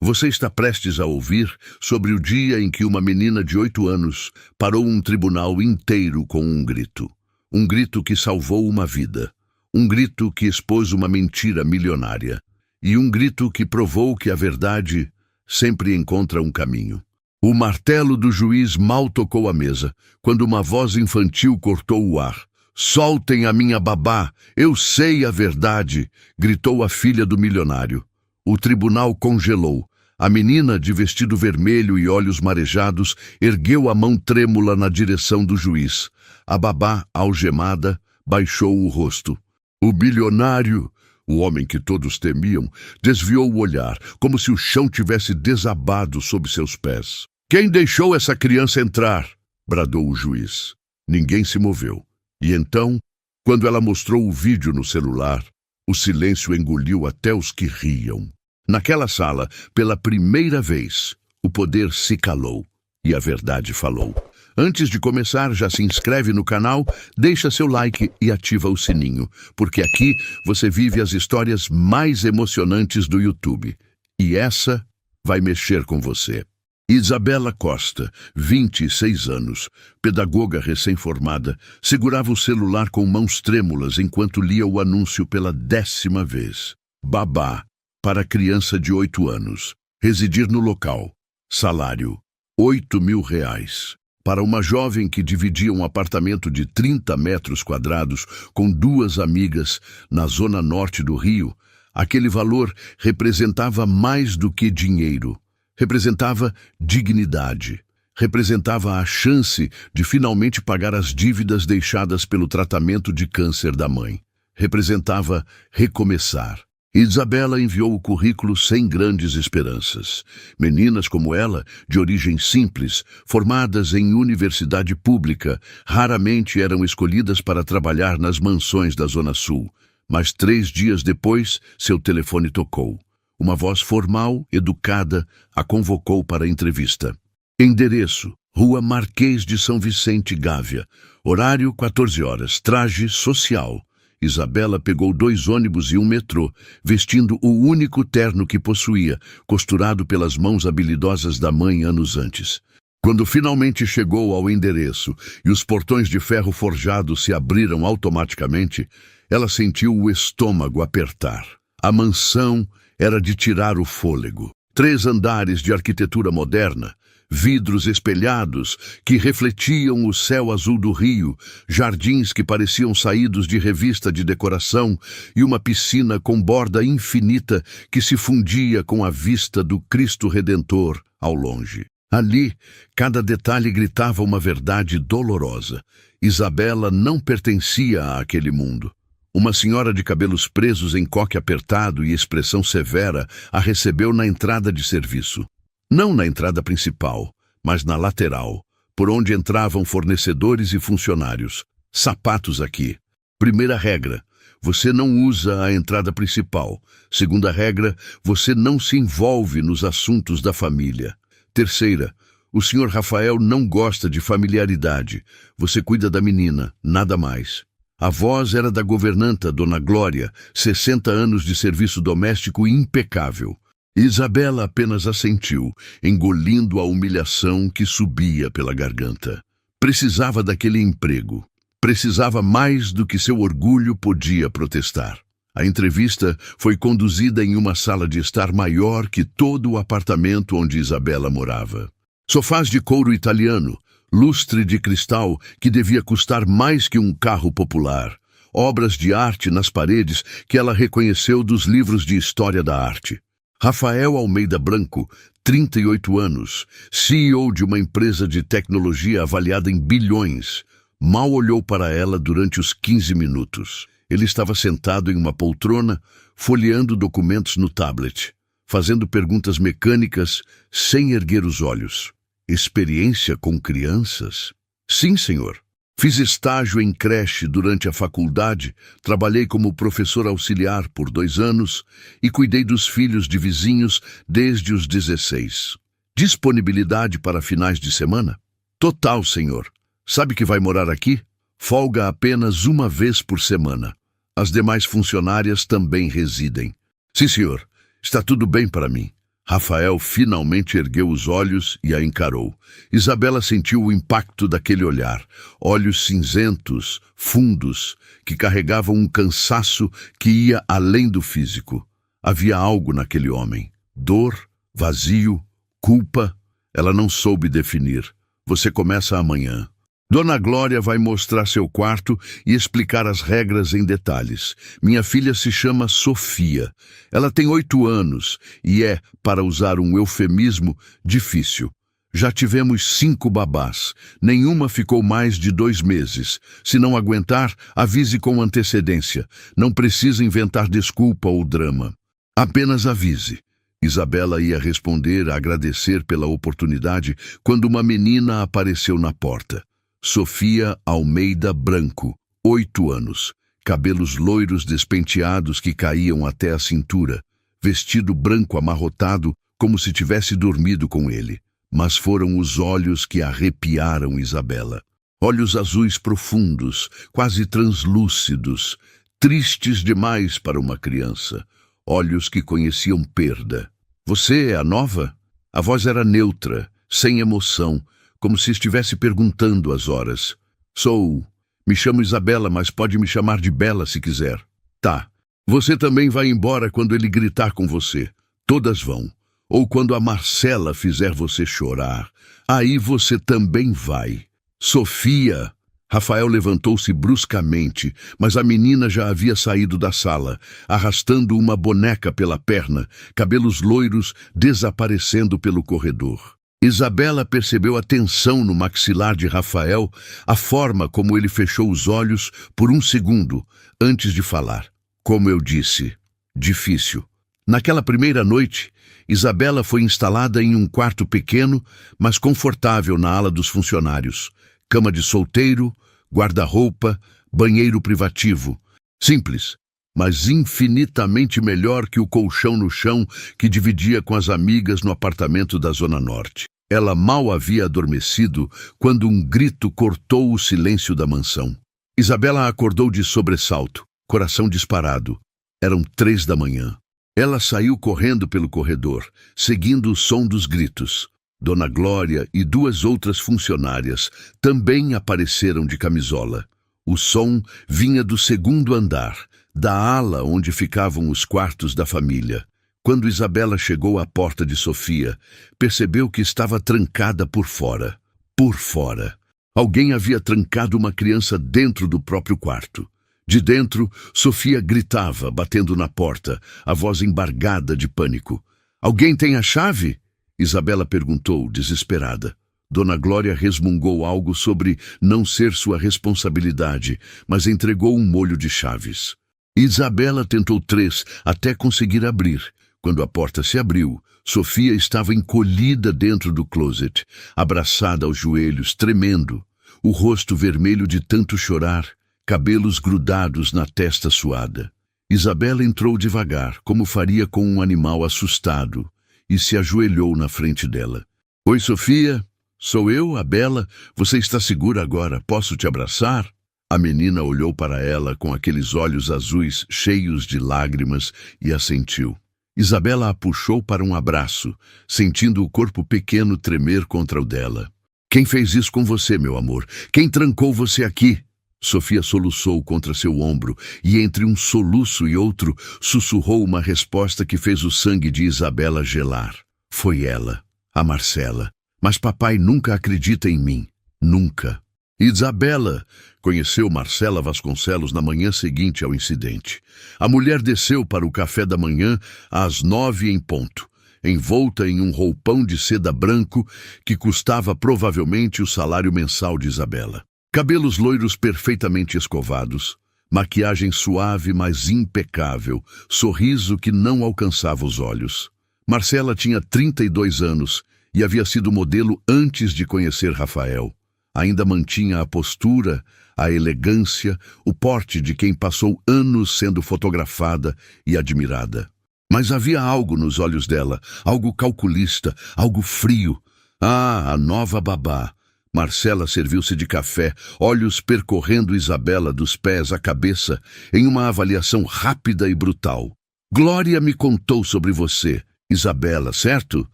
Você está prestes a ouvir sobre o dia em que uma menina de 8 anos parou um tribunal inteiro com um grito. Um grito que salvou uma vida. Um grito que expôs uma mentira milionária. E um grito que provou que a verdade sempre encontra um caminho. O martelo do juiz mal tocou a mesa, quando uma voz infantil cortou o ar. "Soltem a minha babá, eu sei a verdade", gritou a filha do milionário. O tribunal congelou. A menina, de vestido vermelho e olhos marejados, ergueu a mão trêmula na direção do juiz. A babá, algemada, baixou o rosto. O bilionário, o homem que todos temiam, desviou o olhar, como se o chão tivesse desabado sob seus pés. "Quem deixou essa criança entrar?" bradou o juiz. Ninguém se moveu. E então, quando ela mostrou o vídeo no celular, o silêncio engoliu até os que riam. Naquela sala, pela primeira vez, o poder se calou e a verdade falou. Antes de começar, já se inscreve no canal, deixa seu like e ativa o sininho, porque aqui você vive as histórias mais emocionantes do YouTube. E essa vai mexer com você. Isabela Costa, 26 anos, pedagoga recém-formada, segurava o celular com mãos trêmulas enquanto lia o anúncio pela 10ª vez. Babá, para criança de 8 anos. Residir no local. Salário, R$ 8.000. Para uma jovem que dividia um apartamento de 30 metros quadrados com 2 amigas na zona norte do Rio, aquele valor representava mais do que dinheiro. Representava dignidade. Representava a chance de finalmente pagar as dívidas deixadas pelo tratamento de câncer da mãe. Representava recomeçar. Isabela enviou o currículo sem grandes esperanças. Meninas como ela, de origem simples, formadas em universidade pública, raramente eram escolhidas para trabalhar nas mansões da Zona Sul. Mas 3 dias depois, seu telefone tocou. Uma voz formal, educada, a convocou para a entrevista. Endereço: Rua Marquês de São Vicente, Gávea. Horário: 14 horas. Traje social. Isabela pegou 2 ônibus e um metrô, vestindo o único terno que possuía, costurado pelas mãos habilidosas da mãe anos antes. Quando finalmente chegou ao endereço e os portões de ferro forjado se abriram automaticamente, ela sentiu o estômago apertar. A mansão era de tirar o fôlego. 3 andares de arquitetura moderna, vidros espelhados que refletiam o céu azul do rio, jardins que pareciam saídos de revista de decoração e uma piscina com borda infinita que se fundia com a vista do Cristo Redentor ao longe. Ali, cada detalhe gritava uma verdade dolorosa. Isabela não pertencia àquele mundo. Uma senhora de cabelos presos em coque apertado e expressão severa a recebeu na entrada de serviço. Não na entrada principal, mas na lateral, por onde entravam fornecedores e funcionários. Sapatos aqui. Primeira regra: você não usa a entrada principal. Segunda regra: você não se envolve nos assuntos da família. Terceira: o Sr. Rafael não gosta de familiaridade. Você cuida da menina, nada mais. A voz era da governanta, Dona Glória, 60 anos de serviço doméstico impecável. Isabela apenas assentiu, engolindo a humilhação que subia pela garganta. Precisava daquele emprego. Precisava mais do que seu orgulho podia protestar. A entrevista foi conduzida em uma sala de estar maior que todo o apartamento onde Isabela morava. Sofás de couro italiano, lustre de cristal que devia custar mais que um carro popular, obras de arte nas paredes que ela reconheceu dos livros de história da arte. Rafael Almeida Branco, 38 anos, CEO de uma empresa de tecnologia avaliada em bilhões, mal olhou para ela durante os 15 minutos. Ele estava sentado em uma poltrona, folheando documentos no tablet, fazendo perguntas mecânicas sem erguer os olhos. Experiência com crianças? Sim, senhor. Fiz estágio em creche durante a faculdade, trabalhei como professor auxiliar por 2 anos e cuidei dos filhos de vizinhos desde os 16. Disponibilidade para finais de semana? Total, senhor. Sabe que vai morar aqui? Folga apenas 1 vez por semana. As demais funcionárias também residem. Sim, senhor. Está tudo bem para mim. Rafael finalmente ergueu os olhos e a encarou. Isabela sentiu o impacto daquele olhar. Olhos cinzentos, fundos, que carregavam um cansaço que ia além do físico. Havia algo naquele homem. Dor, vazio, culpa. Ela não soube definir. Você começa amanhã. Dona Glória vai mostrar seu quarto e explicar as regras em detalhes. Minha filha se chama Sofia. Ela tem 8 anos e é, para usar um eufemismo, difícil. Já tivemos 5 babás. Nenhuma ficou mais de 2 meses. Se não aguentar, avise com antecedência. Não precisa inventar desculpa ou drama. Apenas avise. Isabela ia responder, agradecer pela oportunidade, quando uma menina apareceu na porta. Sofia Almeida Branco, 8 anos, cabelos loiros despenteados que caíam até a cintura, vestido branco amarrotado como se tivesse dormido com ele. Mas foram os olhos que arrepiaram Isabela. Olhos azuis profundos, quase translúcidos, tristes demais para uma criança. Olhos que conheciam perda. Você é a nova? A voz era neutra, sem emoção, como se estivesse perguntando as horas. Sou. Me chamo Isabela, mas pode me chamar de Bela se quiser. Tá. Você também vai embora quando ele gritar com você. Todas vão. Ou quando a Marcela fizer você chorar. Aí você também vai. Sofia. Rafael levantou-se bruscamente, mas a menina já havia saído da sala, arrastando uma boneca pela perna, cabelos loiros desaparecendo pelo corredor. Isabela percebeu a tensão no maxilar de Rafael, a forma como ele fechou os olhos por um segundo, antes de falar. Como eu disse, difícil. Naquela primeira noite, Isabela foi instalada em um quarto pequeno, mas confortável na ala dos funcionários. Cama de solteiro, guarda-roupa, banheiro privativo. Simples, mas infinitamente melhor que o colchão no chão que dividia com as amigas no apartamento da Zona Norte. Ela mal havia adormecido quando um grito cortou o silêncio da mansão. Isabela acordou de sobressalto, coração disparado. Eram 3 da manhã. Ela saiu correndo pelo corredor, seguindo o som dos gritos. Dona Glória e 2 outras funcionárias também apareceram de camisola. O som vinha do 2º andar, da ala onde ficavam os quartos da família. Quando Isabela chegou à porta de Sofia, percebeu que estava trancada por fora. Por fora. Alguém havia trancado uma criança dentro do próprio quarto. De dentro, Sofia gritava, batendo na porta, a voz embargada de pânico. "Alguém tem a chave?" Isabela perguntou, desesperada. Dona Glória resmungou algo sobre não ser sua responsabilidade, mas entregou um molho de chaves. Isabela tentou 3 até conseguir abrir. Quando a porta se abriu, Sofia estava encolhida dentro do closet, abraçada aos joelhos, tremendo, o rosto vermelho de tanto chorar, cabelos grudados na testa suada. Isabela entrou devagar, como faria com um animal assustado, e se ajoelhou na frente dela. "Oi, Sofia. Sou eu, a Bela. Você está segura agora? Posso te abraçar?" A menina olhou para ela com aqueles olhos azuis cheios de lágrimas e assentiu. Isabela a puxou para um abraço, sentindo o corpo pequeno tremer contra o dela. "Quem fez isso com você, meu amor? Quem trancou você aqui?" Sofia soluçou contra seu ombro e, entre um soluço e outro, sussurrou uma resposta que fez o sangue de Isabela gelar. "Foi ela, a Marcela. Mas papai nunca acredita em mim. Nunca." Isabela conheceu Marcela Vasconcelos na manhã seguinte ao incidente. A mulher desceu para o café da manhã às 9 em ponto, envolta em um roupão de seda branco que custava provavelmente o salário mensal de Isabela. Cabelos loiros perfeitamente escovados, maquiagem suave mas impecável, sorriso que não alcançava os olhos. Marcela tinha 32 anos e havia sido modelo antes de conhecer Rafael. Ainda mantinha a postura, a elegância, o porte de quem passou anos sendo fotografada e admirada. Mas havia algo nos olhos dela, algo calculista, algo frio. Ah, a nova babá. Marcela serviu-se de café, olhos percorrendo Isabela dos pés à cabeça, em uma avaliação rápida e brutal. "Glória me contou sobre você." Isabela, certo?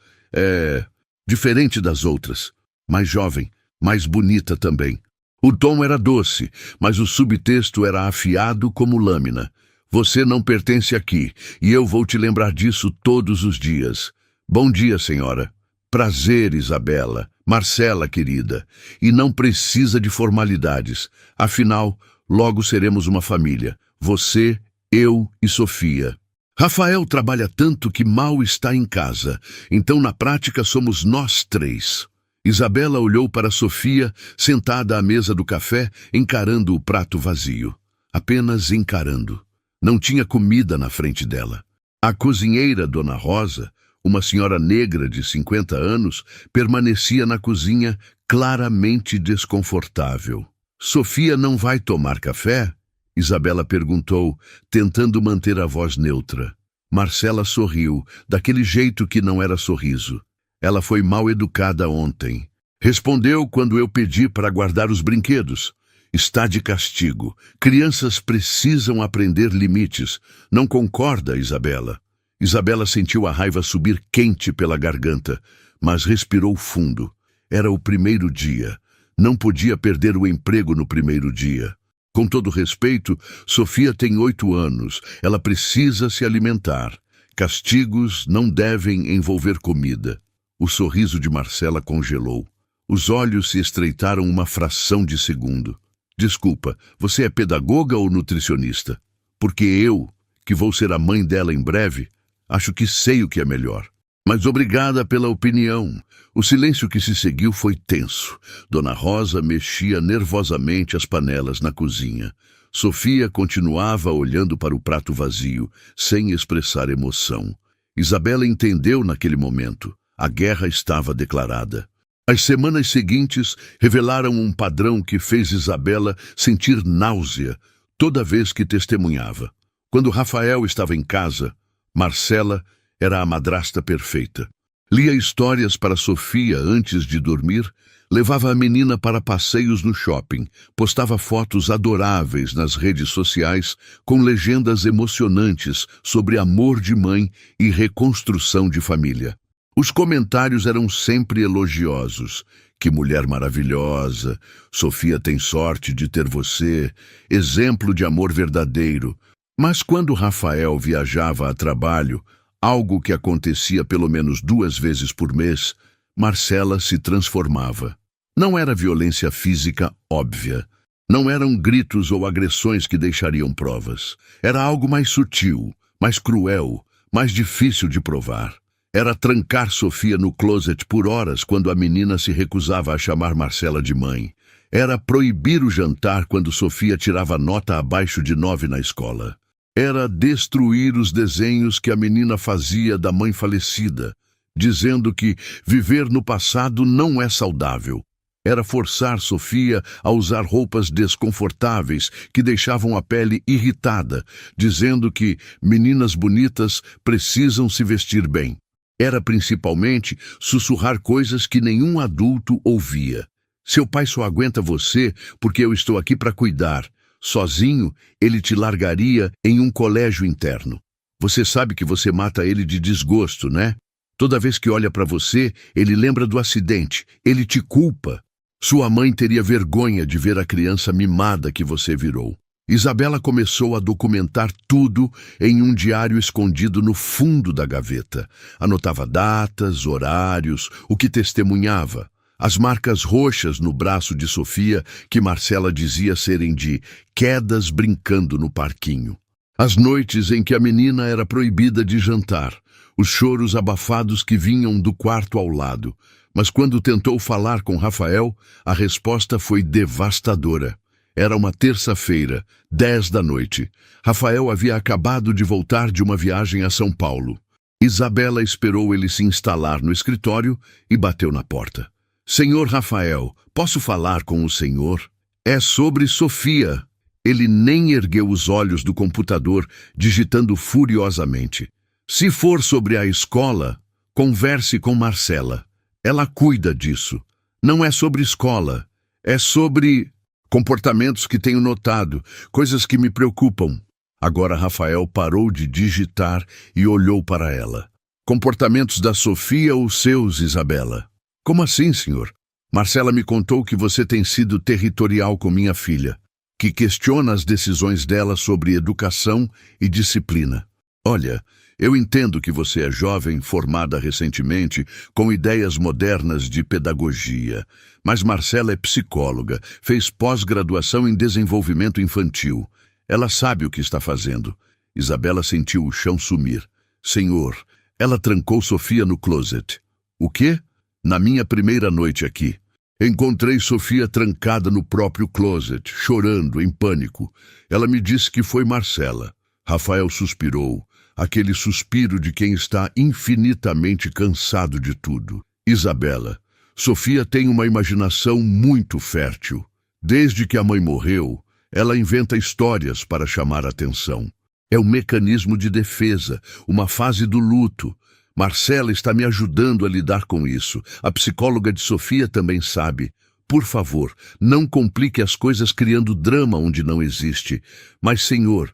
É diferente das outras. Mais jovem, mais bonita também. O tom era doce, mas o subtexto era afiado como lâmina. Você não pertence aqui, e eu vou te lembrar disso todos os dias. Bom dia, senhora. Prazer, Isabela. Marcela, querida. E não precisa de formalidades. Afinal, logo seremos uma família. Você, eu e Sofia. Rafael trabalha tanto que mal está em casa, então na prática somos nós três. Isabela olhou para Sofia, sentada à mesa do café, encarando o prato vazio. Apenas encarando. Não tinha comida na frente dela. A cozinheira, Dona Rosa, uma senhora negra de 50 anos, permanecia na cozinha claramente desconfortável. Sofia não vai tomar café? Isabela perguntou, tentando manter a voz neutra. Marcela sorriu, daquele jeito que não era sorriso. Ela foi mal educada ontem. Respondeu quando eu pedi para guardar os brinquedos. Está de castigo. Crianças precisam aprender limites. Não concorda, Isabela? Isabela sentiu a raiva subir quente pela garganta, mas respirou fundo. Era o primeiro dia. Não podia perder o emprego no primeiro dia. Com todo respeito, Sofia tem 8 anos. Ela precisa se alimentar. Castigos não devem envolver comida. O sorriso de Marcela congelou. Os olhos se estreitaram uma fração de segundo. Desculpa, você é pedagoga ou nutricionista? Porque eu, que vou ser a mãe dela em breve, acho que sei o que é melhor. Mas obrigada pela opinião. O silêncio que se seguiu foi tenso. Dona Rosa mexia nervosamente as panelas na cozinha. Sofia continuava olhando para o prato vazio, sem expressar emoção. Isabela entendeu naquele momento. A guerra estava declarada. As semanas seguintes revelaram um padrão que fez Isabela sentir náusea toda vez que testemunhava. Quando Rafael estava em casa, Marcela era a madrasta perfeita. Lia histórias para Sofia antes de dormir, levava a menina para passeios no shopping, postava fotos adoráveis nas redes sociais com legendas emocionantes sobre amor de mãe e reconstrução de família. Os comentários eram sempre elogiosos. Que mulher maravilhosa, Sofia tem sorte de ter você, exemplo de amor verdadeiro. Mas quando Rafael viajava a trabalho, algo que acontecia pelo menos 2 vezes por mês, Marcela se transformava. Não era violência física óbvia. Não eram gritos ou agressões que deixariam provas. Era algo mais sutil, mais cruel, mais difícil de provar. Era trancar Sofia no closet por horas quando a menina se recusava a chamar Marcela de mãe. Era proibir o jantar quando Sofia tirava nota abaixo de 9 na escola. Era destruir os desenhos que a menina fazia da mãe falecida, dizendo que viver no passado não é saudável. Era forçar Sofia a usar roupas desconfortáveis que deixavam a pele irritada, dizendo que meninas bonitas precisam se vestir bem. Era principalmente sussurrar coisas que nenhum adulto ouvia. Seu pai só aguenta você porque eu estou aqui para cuidar. Sozinho, ele te largaria em um colégio interno. Você sabe que você mata ele de desgosto, né? Toda vez que olha para você, ele lembra do acidente. Ele te culpa. Sua mãe teria vergonha de ver a criança mimada que você virou. Isabela começou a documentar tudo em um diário escondido no fundo da gaveta. Anotava datas, horários, o que testemunhava. As marcas roxas no braço de Sofia, que Marcela dizia serem de quedas brincando no parquinho. As noites em que a menina era proibida de jantar. Os choros abafados que vinham do quarto ao lado. Mas quando tentou falar com Rafael, a resposta foi devastadora. Era uma terça-feira, 10 da noite. Rafael havia acabado de voltar de uma viagem a São Paulo. Isabela esperou ele se instalar no escritório e bateu na porta. Senhor Rafael, posso falar com o senhor? É sobre Sofia. Ele nem ergueu os olhos do computador, digitando furiosamente. Se for sobre a escola, converse com Marcela. Ela cuida disso. Não é sobre escola. É sobre comportamentos que tenho notado, coisas que me preocupam. Agora Rafael parou de digitar e olhou para ela. Comportamentos da Sofia ou seus, Isabela? Como assim, senhor? Marcela me contou que você tem sido territorial com minha filha, que questiona as decisões dela sobre educação e disciplina. Olha, eu entendo que você é jovem, formada recentemente, com ideias modernas de pedagogia, mas Marcela é psicóloga, fez pós-graduação em desenvolvimento infantil. Ela sabe o que está fazendo. Isabela sentiu o chão sumir. Senhor, ela trancou Sofia no closet. O quê? Na minha primeira noite aqui. Encontrei Sofia trancada no próprio closet, chorando, em pânico. Ela me disse que foi Marcela. Rafael suspirou, aquele suspiro de quem está infinitamente cansado de tudo. Isabela, Sofia tem uma imaginação muito fértil. Desde que a mãe morreu, ela inventa histórias para chamar atenção. É um mecanismo de defesa, uma fase do luto. Marcela está me ajudando a lidar com isso. A psicóloga de Sofia também sabe. Por favor, não complique as coisas criando drama onde não existe. Mas, senhor,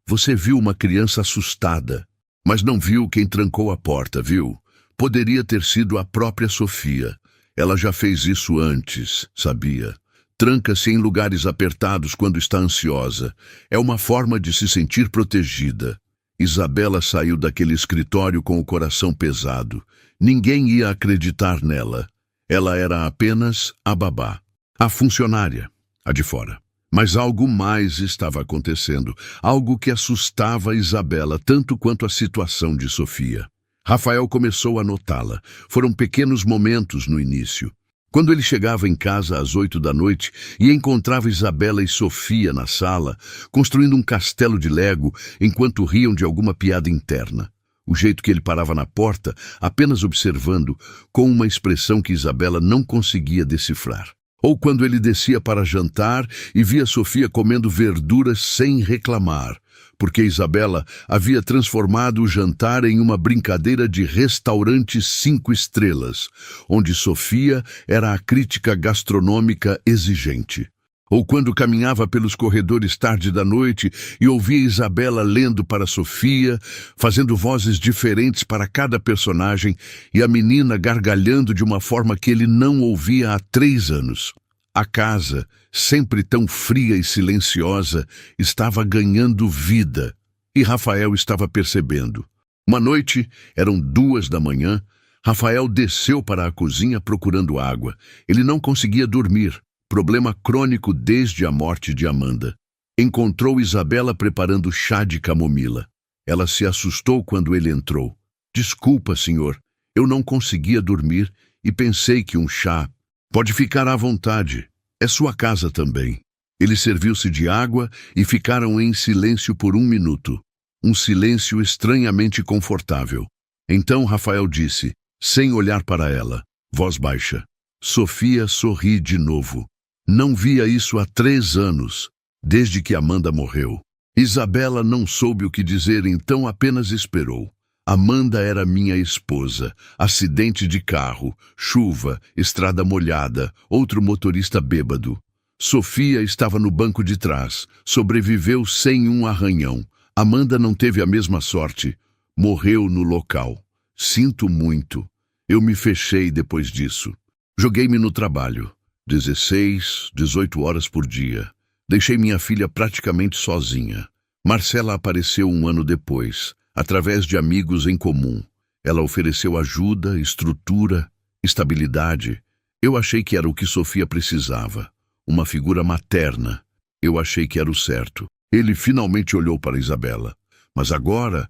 você viu uma criança assustada, mas não viu quem trancou a porta, viu? Poderia ter sido a própria Sofia. Ela já fez isso antes, sabia? Tranca-se em lugares apertados quando está ansiosa. É uma forma de se sentir protegida. Isabela saiu daquele escritório com o coração pesado. Ninguém ia acreditar nela. Ela era apenas a babá, a funcionária, a de fora. Mas algo mais estava acontecendo, algo que assustava Isabela tanto quanto a situação de Sofia. Rafael começou a notá-la. Foram pequenos momentos no início. Quando ele chegava em casa às 8 da noite e encontrava Isabela e Sofia na sala, construindo um castelo de Lego enquanto riam de alguma piada interna. O jeito que ele parava na porta, apenas observando, com uma expressão que Isabela não conseguia decifrar. Ou quando ele descia para jantar e via Sofia comendo verduras sem reclamar, porque Isabela havia transformado o jantar em uma brincadeira de restaurante 5 estrelas, onde Sofia era a crítica gastronômica exigente. Ou quando caminhava pelos corredores tarde da noite e ouvia Isabela lendo para Sofia, fazendo vozes diferentes para cada personagem e a menina gargalhando de uma forma que ele não ouvia há 3 anos. A casa, sempre tão fria e silenciosa, estava ganhando vida, e Rafael estava percebendo. Uma noite, eram 2 da manhã, Rafael desceu para a cozinha procurando água. Ele não conseguia dormir, problema crônico desde a morte de Amanda. Encontrou Isabela preparando chá de camomila. Ela se assustou quando ele entrou. Desculpa, senhor, eu não conseguia dormir e pensei que um chá... Pode ficar à vontade. É sua casa também. Ele serviu-se de água e ficaram em silêncio por 1 minuto. Um silêncio estranhamente confortável. Então Rafael disse, sem olhar para ela, voz baixa. Sofia sorri de novo. Não via isso há 3 anos, desde que Amanda morreu. Isabela não soube o que dizer, então apenas esperou. Amanda era minha esposa. Acidente de carro, chuva, estrada molhada, outro motorista bêbado. Sofia estava no banco de trás. Sobreviveu sem um arranhão. Amanda não teve a mesma sorte. Morreu no local. Sinto muito. Eu me fechei depois disso. Joguei-me no trabalho. 16, 18 horas por dia. Deixei minha filha praticamente sozinha. Marcela apareceu 1 ano depois. Através de amigos em comum. Ela ofereceu ajuda, estrutura, estabilidade. Eu achei que era o que Sofia precisava. Uma figura materna. Eu achei que era o certo. Ele finalmente olhou para Isabela. Mas agora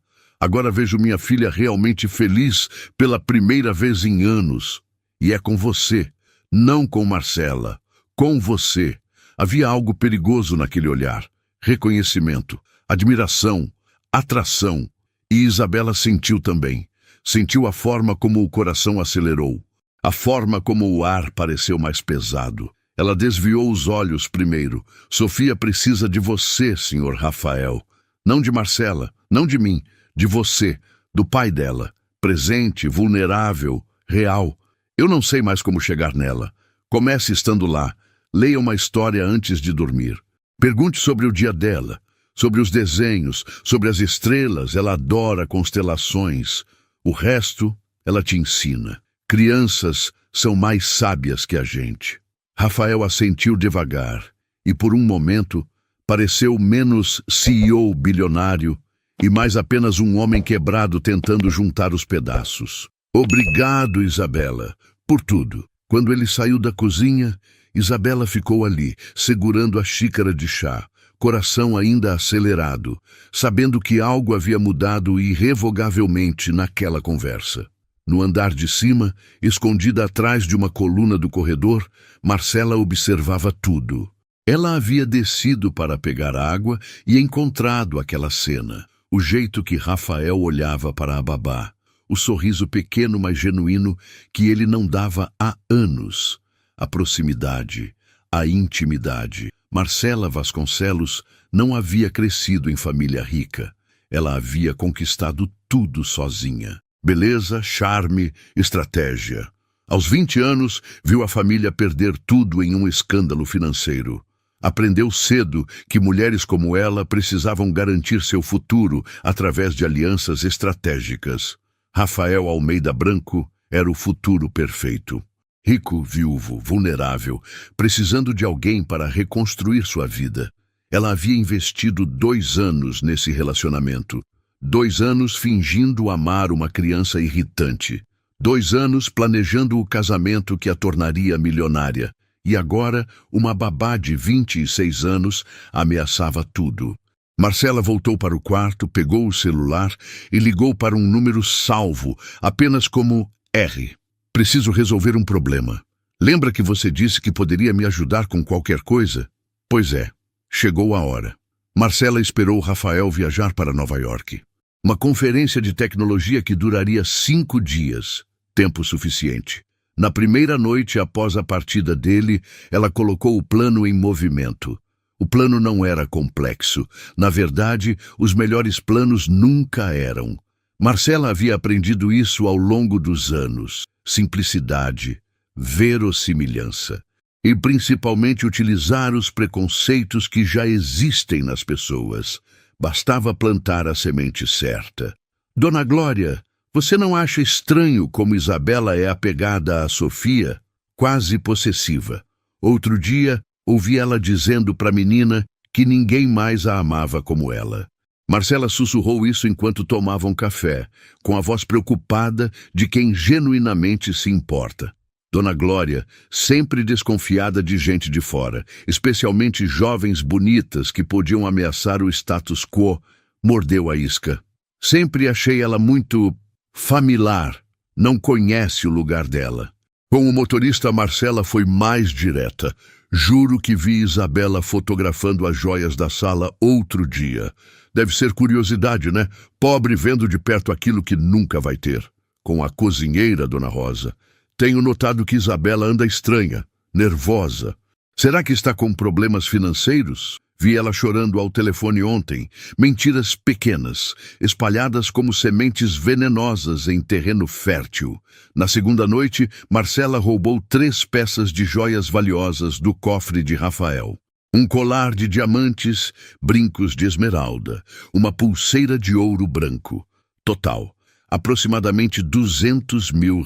vejo minha filha realmente feliz pela primeira vez em anos. E é com você, não com Marcela. Com você. Havia algo perigoso naquele olhar. Reconhecimento, admiração, atração. E Isabela sentiu também. Sentiu a forma como o coração acelerou. A forma como o ar pareceu mais pesado. Ela desviou os olhos primeiro. Sofia precisa de você, senhor Rafael. Não de Marcela, não de mim. De você, do pai dela. Presente, vulnerável, real. Eu não sei mais como chegar nela. Comece estando lá. Leia uma história antes de dormir. Pergunte sobre o dia dela. Sobre os desenhos, sobre as estrelas, ela adora constelações. O resto, ela te ensina. Crianças são mais sábias que a gente. Rafael assentiu devagar e, por um momento, pareceu menos CEO bilionário e mais apenas um homem quebrado tentando juntar os pedaços. Obrigado, Isabela, por tudo. Quando ele saiu da cozinha, Isabela ficou ali, segurando a xícara de chá, coração ainda acelerado, sabendo que algo havia mudado irrevogavelmente naquela conversa. No andar de cima, escondida atrás de uma coluna do corredor, Marcela observava tudo. Ela havia descido para pegar água e encontrado aquela cena. O jeito que Rafael olhava para a babá. O sorriso pequeno, mas genuíno, que ele não dava há anos. A proximidade, a intimidade. Marcela Vasconcelos não havia crescido em família rica. Ela havia conquistado tudo sozinha. Beleza, charme, estratégia. Aos 20 anos, viu a família perder tudo em um escândalo financeiro. Aprendeu cedo que mulheres como ela precisavam garantir seu futuro através de alianças estratégicas. Rafael Almeida Branco era o futuro perfeito. Rico, viúvo, vulnerável, precisando de alguém para reconstruir sua vida. Ela havia investido 2 anos nesse relacionamento. 2 anos fingindo amar uma criança irritante. 2 anos planejando o casamento que a tornaria milionária. E agora, uma babá de 26 anos ameaçava tudo. Marcela voltou para o quarto, pegou o celular e ligou para um número salvo, apenas como R. Preciso resolver um problema. Lembra que você disse que poderia me ajudar com qualquer coisa? Pois é, chegou a hora. Marcela esperou Rafael viajar para Nova York. Uma conferência de tecnologia que duraria 5 dias, tempo suficiente. Na primeira noite após a partida dele, ela colocou o plano em movimento. O plano não era complexo. Na verdade, os melhores planos nunca eram. Marcela havia aprendido isso ao longo dos anos. Simplicidade, verossimilhança. E principalmente utilizar os preconceitos que já existem nas pessoas. Bastava plantar a semente certa. Dona Glória, você não acha estranho como Isabela é apegada a Sofia? Quase possessiva. Outro dia, ouvi ela dizendo para a menina que ninguém mais a amava como ela. Marcela sussurrou isso enquanto tomavam café, com a voz preocupada de quem genuinamente se importa. Dona Glória, sempre desconfiada de gente de fora, especialmente jovens bonitas que podiam ameaçar o status quo, mordeu a isca. Sempre achei ela muito familiar, não conhece o lugar dela. Com o motorista, Marcela foi mais direta. Juro que vi Isabela fotografando as joias da sala outro dia. Deve ser curiosidade, né? Pobre vendo de perto aquilo que nunca vai ter. Com a cozinheira, Dona Rosa. Tenho notado que Isabela anda estranha, nervosa. Será que está com problemas financeiros? Vi ela chorando ao telefone ontem. Mentiras pequenas, espalhadas como sementes venenosas em terreno fértil. Na segunda noite, Marcela roubou 3 peças de joias valiosas do cofre de Rafael. Um colar de diamantes, brincos de esmeralda, uma pulseira de ouro branco. Total, aproximadamente R$200 mil.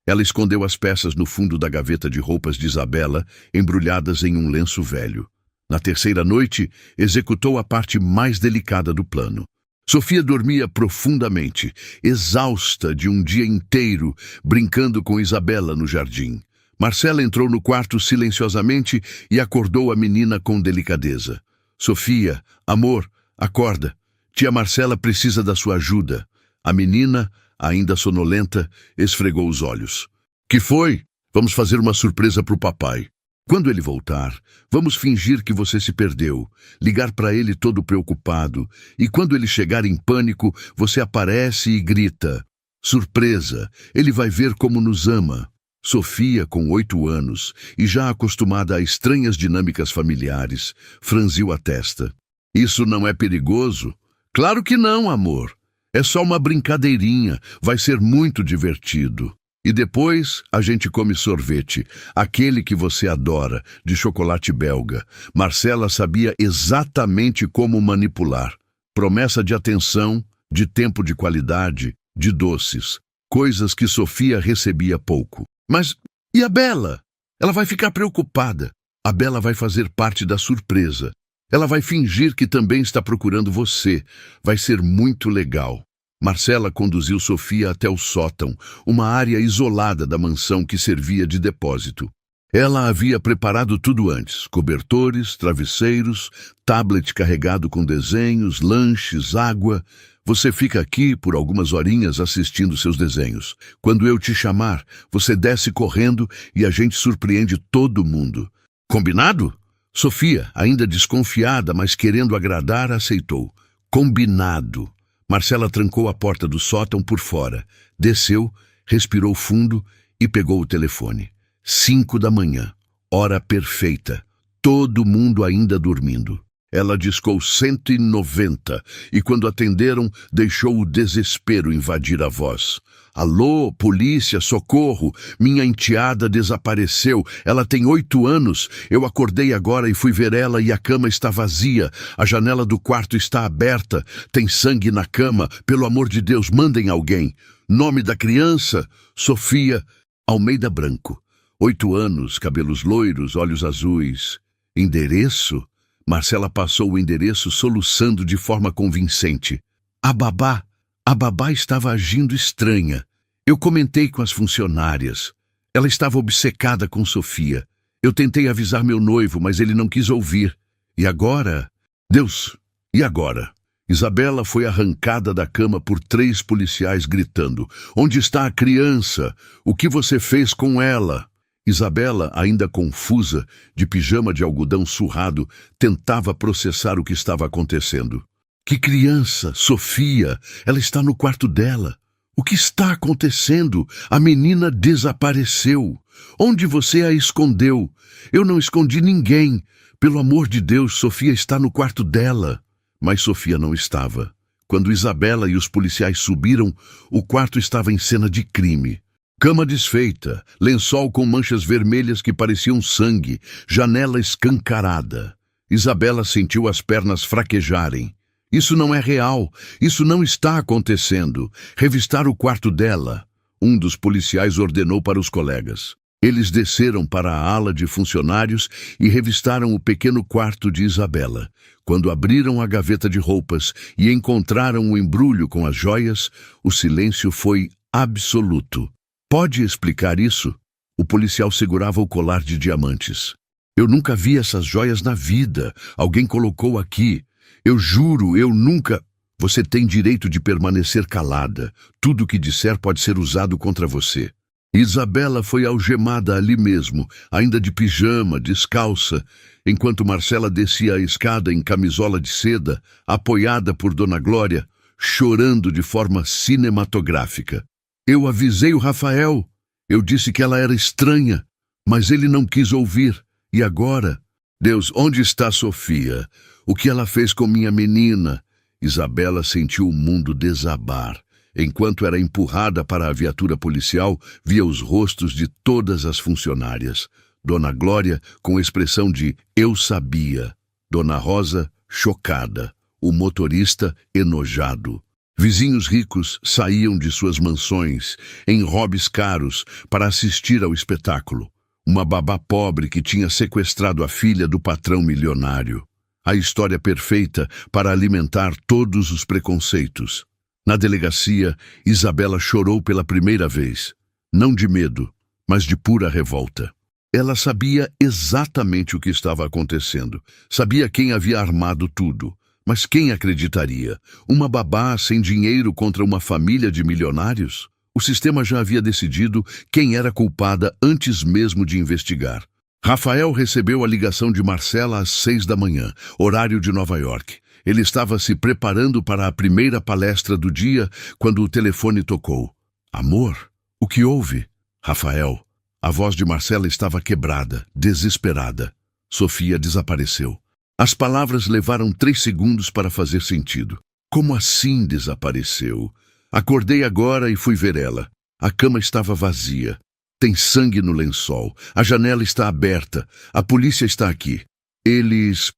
Ela escondeu as peças no fundo da gaveta de roupas de Isabela, embrulhadas em um lenço velho. Na terceira noite, executou a parte mais delicada do plano. Sofia dormia profundamente, exausta de um dia inteiro, brincando com Isabela no jardim. Marcela entrou no quarto silenciosamente e acordou a menina com delicadeza. Sofia, amor, acorda. Tia Marcela precisa da sua ajuda. A menina, ainda sonolenta, esfregou os olhos. Que foi? Vamos fazer uma surpresa para o papai. Quando ele voltar, vamos fingir que você se perdeu, ligar para ele todo preocupado, e quando ele chegar em pânico, você aparece e grita. Surpresa, ele vai ver como nos ama. Sofia, com 8 anos, e já acostumada a estranhas dinâmicas familiares, franziu a testa. Isso não é perigoso? Claro que não, amor. É só uma brincadeirinha, vai ser muito divertido. E depois a gente come sorvete, aquele que você adora, de chocolate belga. Marcela sabia exatamente como manipular. Promessa de atenção, de tempo de qualidade, de doces, coisas que Sofia recebia pouco. Mas e a Bela? Ela vai ficar preocupada. A Bela vai fazer parte da surpresa. Ela vai fingir que também está procurando você. Vai ser muito legal. Marcela conduziu Sofia até o sótão, uma área isolada da mansão que servia de depósito. Ela havia preparado tudo antes: cobertores, travesseiros, tablet carregado com desenhos, lanches, água. Você fica aqui por algumas horinhas assistindo seus desenhos. Quando eu te chamar, você desce correndo e a gente surpreende todo mundo. Combinado? Sofia, ainda desconfiada, mas querendo agradar, aceitou. Combinado. Marcela trancou a porta do sótão por fora, desceu, respirou fundo e pegou o telefone. 5 da manhã, hora perfeita, todo mundo ainda dormindo. Ela discou 190 e quando atenderam, deixou o desespero invadir a voz. Alô, polícia, socorro, minha enteada desapareceu, ela tem 8 anos, eu acordei agora e fui ver ela e a cama está vazia, a janela do quarto está aberta, tem sangue na cama, pelo amor de Deus, mandem alguém. Nome da criança? Sofia Almeida Branco, 8 anos, cabelos loiros, olhos azuis. Endereço? Marcela passou o endereço soluçando de forma convincente. A babá estava agindo estranha. Eu comentei com as funcionárias. Ela estava obcecada com Sofia. Eu tentei avisar meu noivo, mas ele não quis ouvir. E agora? Deus, e agora? Isabela foi arrancada da cama por 3 policiais gritando: "Onde está a criança? O que você fez com ela?" Isabela, ainda confusa, de pijama de algodão surrado, tentava processar o que estava acontecendo. Que criança? Sofia! Ela está no quarto dela. O que está acontecendo? A menina desapareceu. Onde você a escondeu? Eu não escondi ninguém. Pelo amor de Deus, Sofia está no quarto dela. Mas Sofia não estava. Quando Isabela e os policiais subiram, o quarto estava em cena de crime. Cama desfeita, lençol com manchas vermelhas que pareciam sangue, janela escancarada. Isabela sentiu as pernas fraquejarem. Isso não é real, isso não está acontecendo. Revistar o quarto dela. Um dos policiais ordenou para os colegas. Eles desceram para a ala de funcionários e revistaram o pequeno quarto de Isabela. Quando abriram a gaveta de roupas e encontraram o embrulho com as joias, o silêncio foi absoluto. Pode explicar isso? O policial segurava o colar de diamantes. Eu nunca vi essas joias na vida. Alguém colocou aqui. Eu juro, eu nunca... Você tem direito de permanecer calada. Tudo o que disser pode ser usado contra você. Isabela foi algemada ali mesmo, ainda de pijama, descalça, enquanto Marcela descia a escada em camisola de seda, apoiada por Dona Glória, chorando de forma cinematográfica. Eu avisei o Rafael. Eu disse que ela era estranha, mas ele não quis ouvir. E agora? Deus, onde está Sofia? O que ela fez com minha menina? Isabela sentiu o mundo desabar. Enquanto era empurrada para a viatura policial, via os rostos de todas as funcionárias. Dona Glória, com expressão de "eu sabia". Dona Rosa, chocada. O motorista, enojado. Vizinhos ricos saíam de suas mansões, em hobbies caros, para assistir ao espetáculo. Uma babá pobre que tinha sequestrado a filha do patrão milionário. A história perfeita para alimentar todos os preconceitos. Na delegacia, Isabela chorou pela primeira vez. Não de medo, mas de pura revolta. Ela sabia exatamente o que estava acontecendo. Sabia quem havia armado tudo. Mas quem acreditaria? Uma babá sem dinheiro contra uma família de milionários? O sistema já havia decidido quem era culpada antes mesmo de investigar. Rafael recebeu a ligação de Marcela às 6 da manhã, horário de Nova York. Ele estava se preparando para a primeira palestra do dia quando o telefone tocou. Amor, o que houve? Rafael. A voz de Marcela estava quebrada, desesperada. Sofia desapareceu. As palavras levaram 3 segundos para fazer sentido. Como assim desapareceu? Acordei agora e fui ver ela. A cama estava vazia. Tem sangue no lençol. A janela está aberta. A polícia está aqui. Eles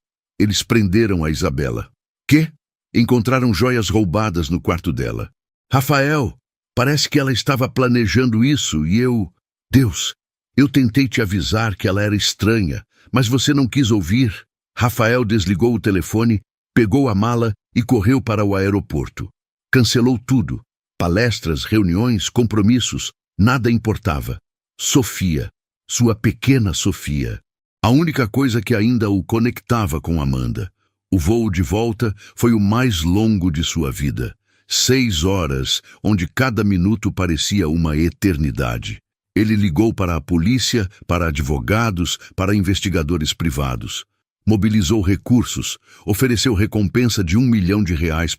prenderam a Isabela. Quê? Encontraram joias roubadas no quarto dela. Rafael, Parece que ela estava planejando isso e eu... Deus, eu tentei te avisar que ela era estranha, mas você não quis ouvir. Rafael desligou o telefone, pegou a mala e correu para o aeroporto. Cancelou tudo. Palestras, reuniões, compromissos, nada importava. Sofia, sua pequena Sofia. A única coisa que ainda o conectava com Amanda. O voo de volta foi o mais longo de sua vida. 6 horas, onde cada minuto parecia uma eternidade. Ele ligou para a polícia, para advogados, para investigadores privados. Mobilizou recursos, ofereceu recompensa de R$1 milhão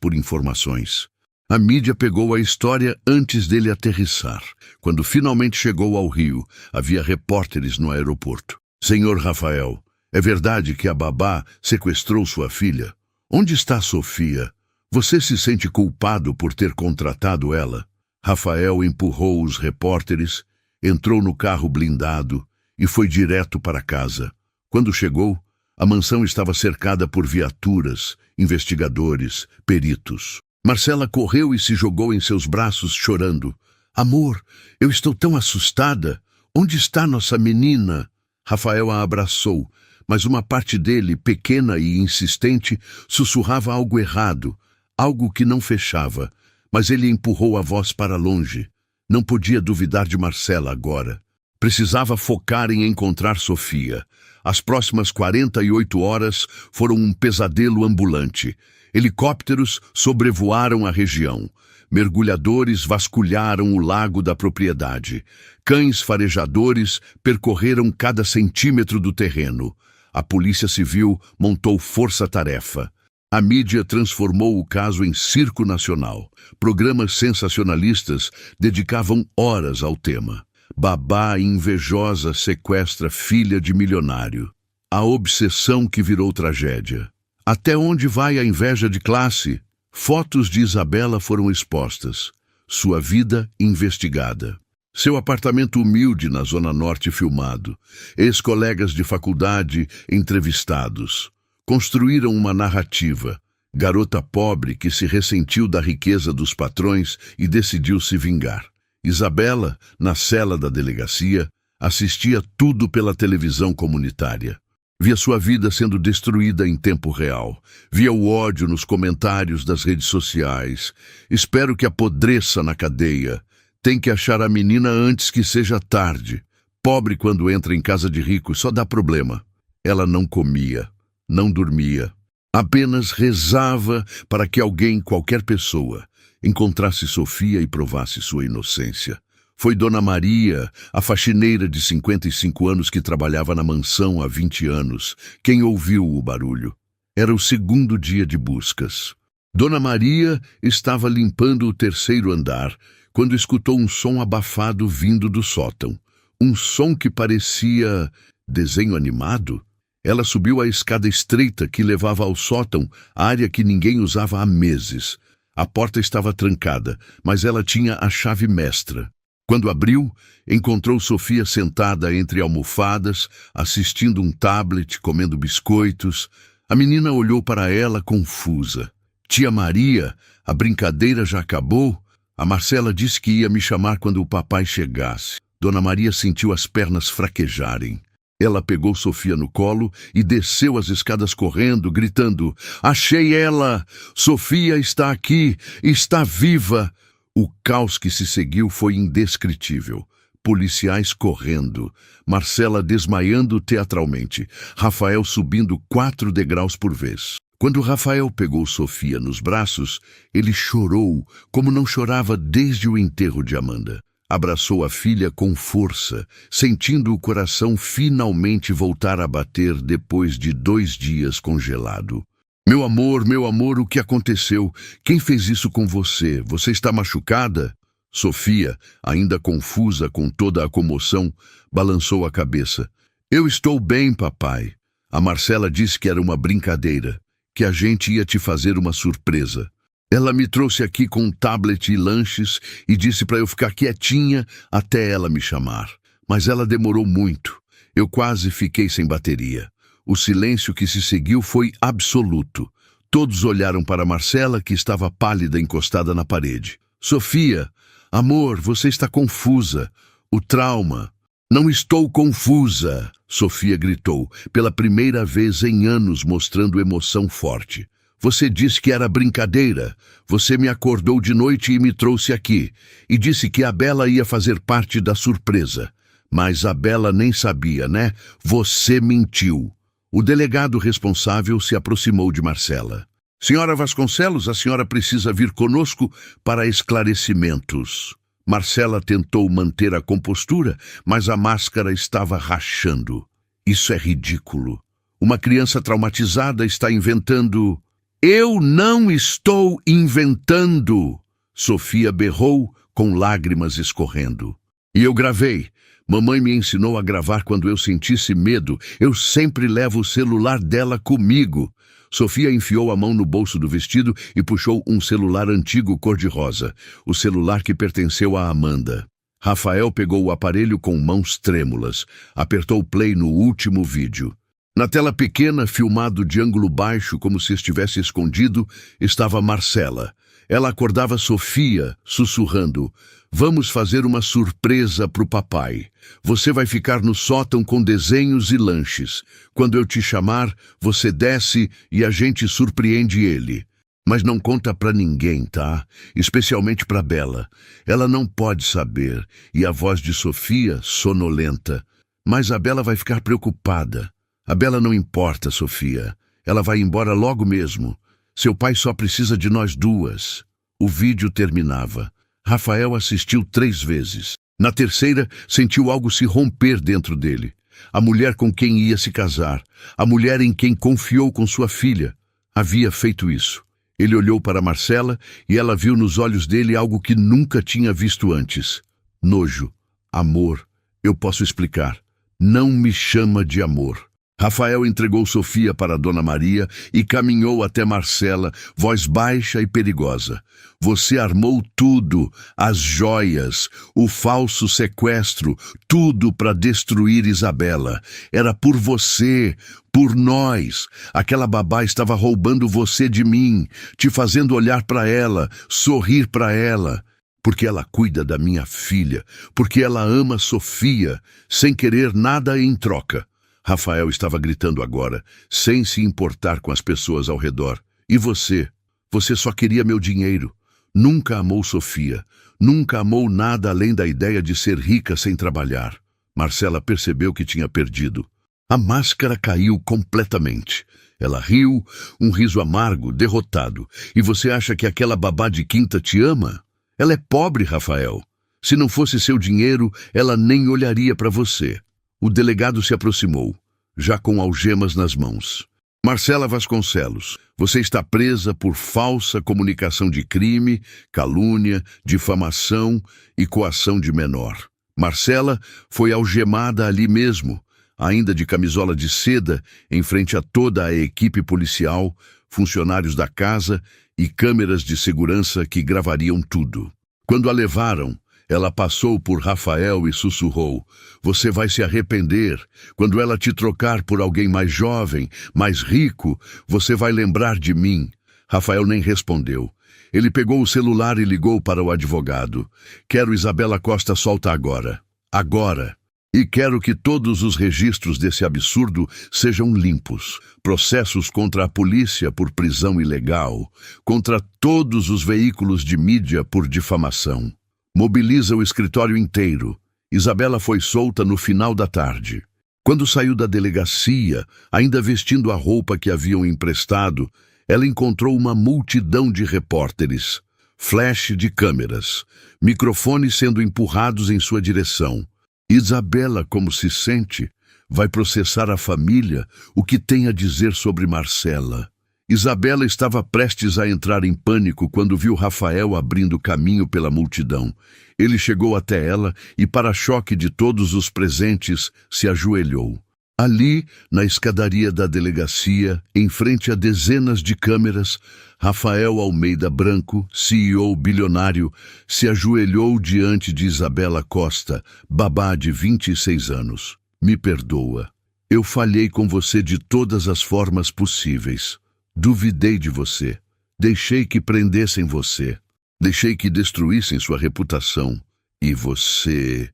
por informações. A mídia pegou a história antes dele aterrissar. Quando finalmente chegou ao Rio, havia repórteres no aeroporto. Senhor Rafael, é verdade que a babá sequestrou sua filha? Onde está Sofia? Você se sente culpado por ter contratado ela? Rafael empurrou os repórteres, entrou no carro blindado e foi direto para casa. Quando chegou, a mansão estava cercada por viaturas, investigadores, peritos. Marcela correu e se jogou em seus braços, chorando. Amor, eu estou tão assustada. Onde está nossa menina? Rafael a abraçou, mas uma parte dele, pequena e insistente, sussurrava algo errado, algo que não fechava. Mas ele empurrou a voz para longe. Não podia duvidar de Marcela agora. Precisava focar em encontrar Sofia. As próximas 48 horas foram um pesadelo ambulante. Helicópteros sobrevoaram a região. Mergulhadores vasculharam o lago da propriedade. Cães farejadores percorreram cada centímetro do terreno. A Polícia Civil montou força-tarefa. A mídia transformou o caso em circo nacional. Programas sensacionalistas dedicavam horas ao tema. Babá invejosa sequestra filha de milionário. A obsessão que virou tragédia. Até onde vai a inveja de classe? Fotos de Isabela foram expostas. Sua vida investigada. Seu apartamento humilde na Zona Norte filmado. Ex-colegas de faculdade entrevistados. Construíram uma narrativa. Garota pobre que se ressentiu da riqueza dos patrões e decidiu se vingar. Isabela, na cela da delegacia, assistia tudo pela televisão comunitária. Via sua vida sendo destruída em tempo real. Via o ódio nos comentários das redes sociais. Espero que apodreça na cadeia. Tem que achar a menina antes que seja tarde. Pobre quando entra em casa de rico só dá problema. Ela não comia, não dormia. Apenas rezava para que alguém, qualquer pessoa, encontrasse Sofia e provasse sua inocência. Foi Dona Maria, a faxineira de 55 anos que trabalhava na mansão há 20 anos, quem ouviu o barulho. Era o segundo dia de buscas. Dona Maria estava limpando o 3º andar quando escutou um som abafado vindo do sótão. Um som que parecia desenho animado. Ela subiu a escada estreita que levava ao sótão, área que ninguém usava há meses. A porta estava trancada, mas ela tinha a chave mestra. Quando abriu, encontrou Sofia sentada entre almofadas, assistindo um tablet, comendo biscoitos. A menina olhou para ela confusa. Tia Maria, a brincadeira já acabou? A Marcela disse que ia me chamar quando o papai chegasse. Dona Maria sentiu as pernas fraquejarem. Ela pegou Sofia no colo e desceu as escadas correndo, gritando: "Achei ela! Sofia está aqui! Está viva!" O caos que se seguiu foi indescritível. Policiais correndo, Marcela desmaiando teatralmente, Rafael subindo 4 degraus por vez. Quando Rafael pegou Sofia nos braços, ele chorou como não chorava desde o enterro de Amanda. Abraçou a filha com força, sentindo o coração finalmente voltar a bater depois de 2 dias congelado. Meu amor, o que aconteceu? Quem fez isso com você? Você está machucada?" Sofia, ainda confusa com toda a comoção, balançou a cabeça. "Eu estou bem, papai. A Marcela disse que era uma brincadeira, que a gente ia te fazer uma surpresa. Ela me trouxe aqui com um tablet e lanches e disse para eu ficar quietinha até ela me chamar. Mas ela demorou muito. Eu quase fiquei sem bateria. O silêncio que se seguiu foi absoluto. Todos olharam para Marcela, que estava pálida encostada na parede. Sofia, Amor, você está confusa. O trauma. Não estou confusa, Sofia gritou, pela primeira vez em anos mostrando emoção forte. Você disse que era brincadeira. Você me acordou de noite e me trouxe aqui. E disse que a Bela ia fazer parte da surpresa. Mas a Bela nem sabia, né? Você mentiu. O delegado responsável se aproximou de Marcela. Senhora Vasconcelos, a senhora precisa vir conosco para esclarecimentos. Marcela tentou manter a compostura, mas a máscara estava rachando. Isso é ridículo. Uma criança traumatizada está inventando... Eu não estou inventando! Sofia berrou, com lágrimas escorrendo. E eu gravei. Mamãe me ensinou a gravar quando eu sentisse medo. Eu sempre levo o celular dela comigo. Sofia enfiou a mão no bolso do vestido e puxou um celular antigo cor-de-rosa, o celular que pertenceu a Amanda. Rafael pegou o aparelho com mãos trêmulas, apertou play no último vídeo. Na tela pequena, filmado de ângulo baixo como se estivesse escondido, estava Marcela. Ela acordava Sofia, sussurrando: Vamos fazer uma surpresa pro papai. Você vai ficar no sótão com desenhos e lanches. Quando eu te chamar, você desce e a gente surpreende ele. Mas não conta pra ninguém, tá? Especialmente pra Bela. Ela não pode saber. E a voz de Sofia, sonolenta. Mas a Bela vai ficar preocupada. A Bela não importa, Sofia. Ela vai embora logo mesmo. Seu pai só precisa de nós duas. O vídeo terminava. Rafael assistiu 3 vezes. Na terceira, sentiu algo se romper dentro dele. A mulher com quem ia se casar. A mulher em quem confiou com sua filha. Havia feito isso. Ele olhou para Marcela e ela viu nos olhos dele algo que nunca tinha visto antes. Nojo. Amor. Eu posso explicar. Não me chama de amor. Rafael entregou Sofia para Dona Maria e caminhou até Marcela, voz baixa e perigosa. Você armou tudo, as joias, o falso sequestro, tudo para destruir Isabela. Era por você, por nós. Aquela babá estava roubando você de mim, te fazendo olhar para ela, sorrir para ela. Porque ela cuida da minha filha, porque ela ama Sofia, sem querer nada em troca. Rafael estava gritando agora, sem se importar com as pessoas ao redor. E você? Você só queria meu dinheiro. Nunca amou Sofia. Nunca amou nada além da ideia de ser rica sem trabalhar. Marcela percebeu que tinha perdido. A máscara caiu completamente. Ela riu, um riso amargo, derrotado. E você acha que aquela babá de quinta te ama? Ela é pobre, Rafael. Se não fosse seu dinheiro, ela nem olharia para você. O delegado se aproximou, já com algemas nas mãos. Marcela Vasconcelos, você está presa por falsa comunicação de crime, calúnia, difamação e coação de menor. Marcela foi algemada ali mesmo, ainda de camisola de seda, em frente a toda a equipe policial, funcionários da casa e câmeras de segurança que gravariam tudo. Quando a levaram, ela passou por Rafael e sussurrou: Você vai se arrepender. Quando ela te trocar por alguém mais jovem, mais rico, você vai lembrar de mim. Rafael nem respondeu. Ele pegou o celular e ligou para o advogado. Quero Isabela Costa solta agora. Agora. E quero que todos os registros desse absurdo sejam limpos. Processos contra a polícia por prisão ilegal. Contra todos os veículos de mídia por difamação. Mobiliza o escritório inteiro. Isabela foi solta no final da tarde. Quando saiu da delegacia, ainda vestindo a roupa que haviam emprestado, ela encontrou uma multidão de repórteres, flash de câmeras, microfones sendo empurrados em sua direção. Isabela, como se sente, vai processar a família, o que tem a dizer sobre Marcela. Isabela estava prestes a entrar em pânico quando viu Rafael abrindo caminho pela multidão. Ele chegou até ela e, para choque de todos os presentes, se ajoelhou. Ali, na escadaria da delegacia, em frente a dezenas de câmeras, Rafael Almeida Branco, CEO bilionário, se ajoelhou diante de Isabela Costa, babá de 26 anos. Me perdoa. Eu falhei com você de todas as formas possíveis. Duvidei de você. Deixei que prendessem você. Deixei que destruíssem sua reputação. E você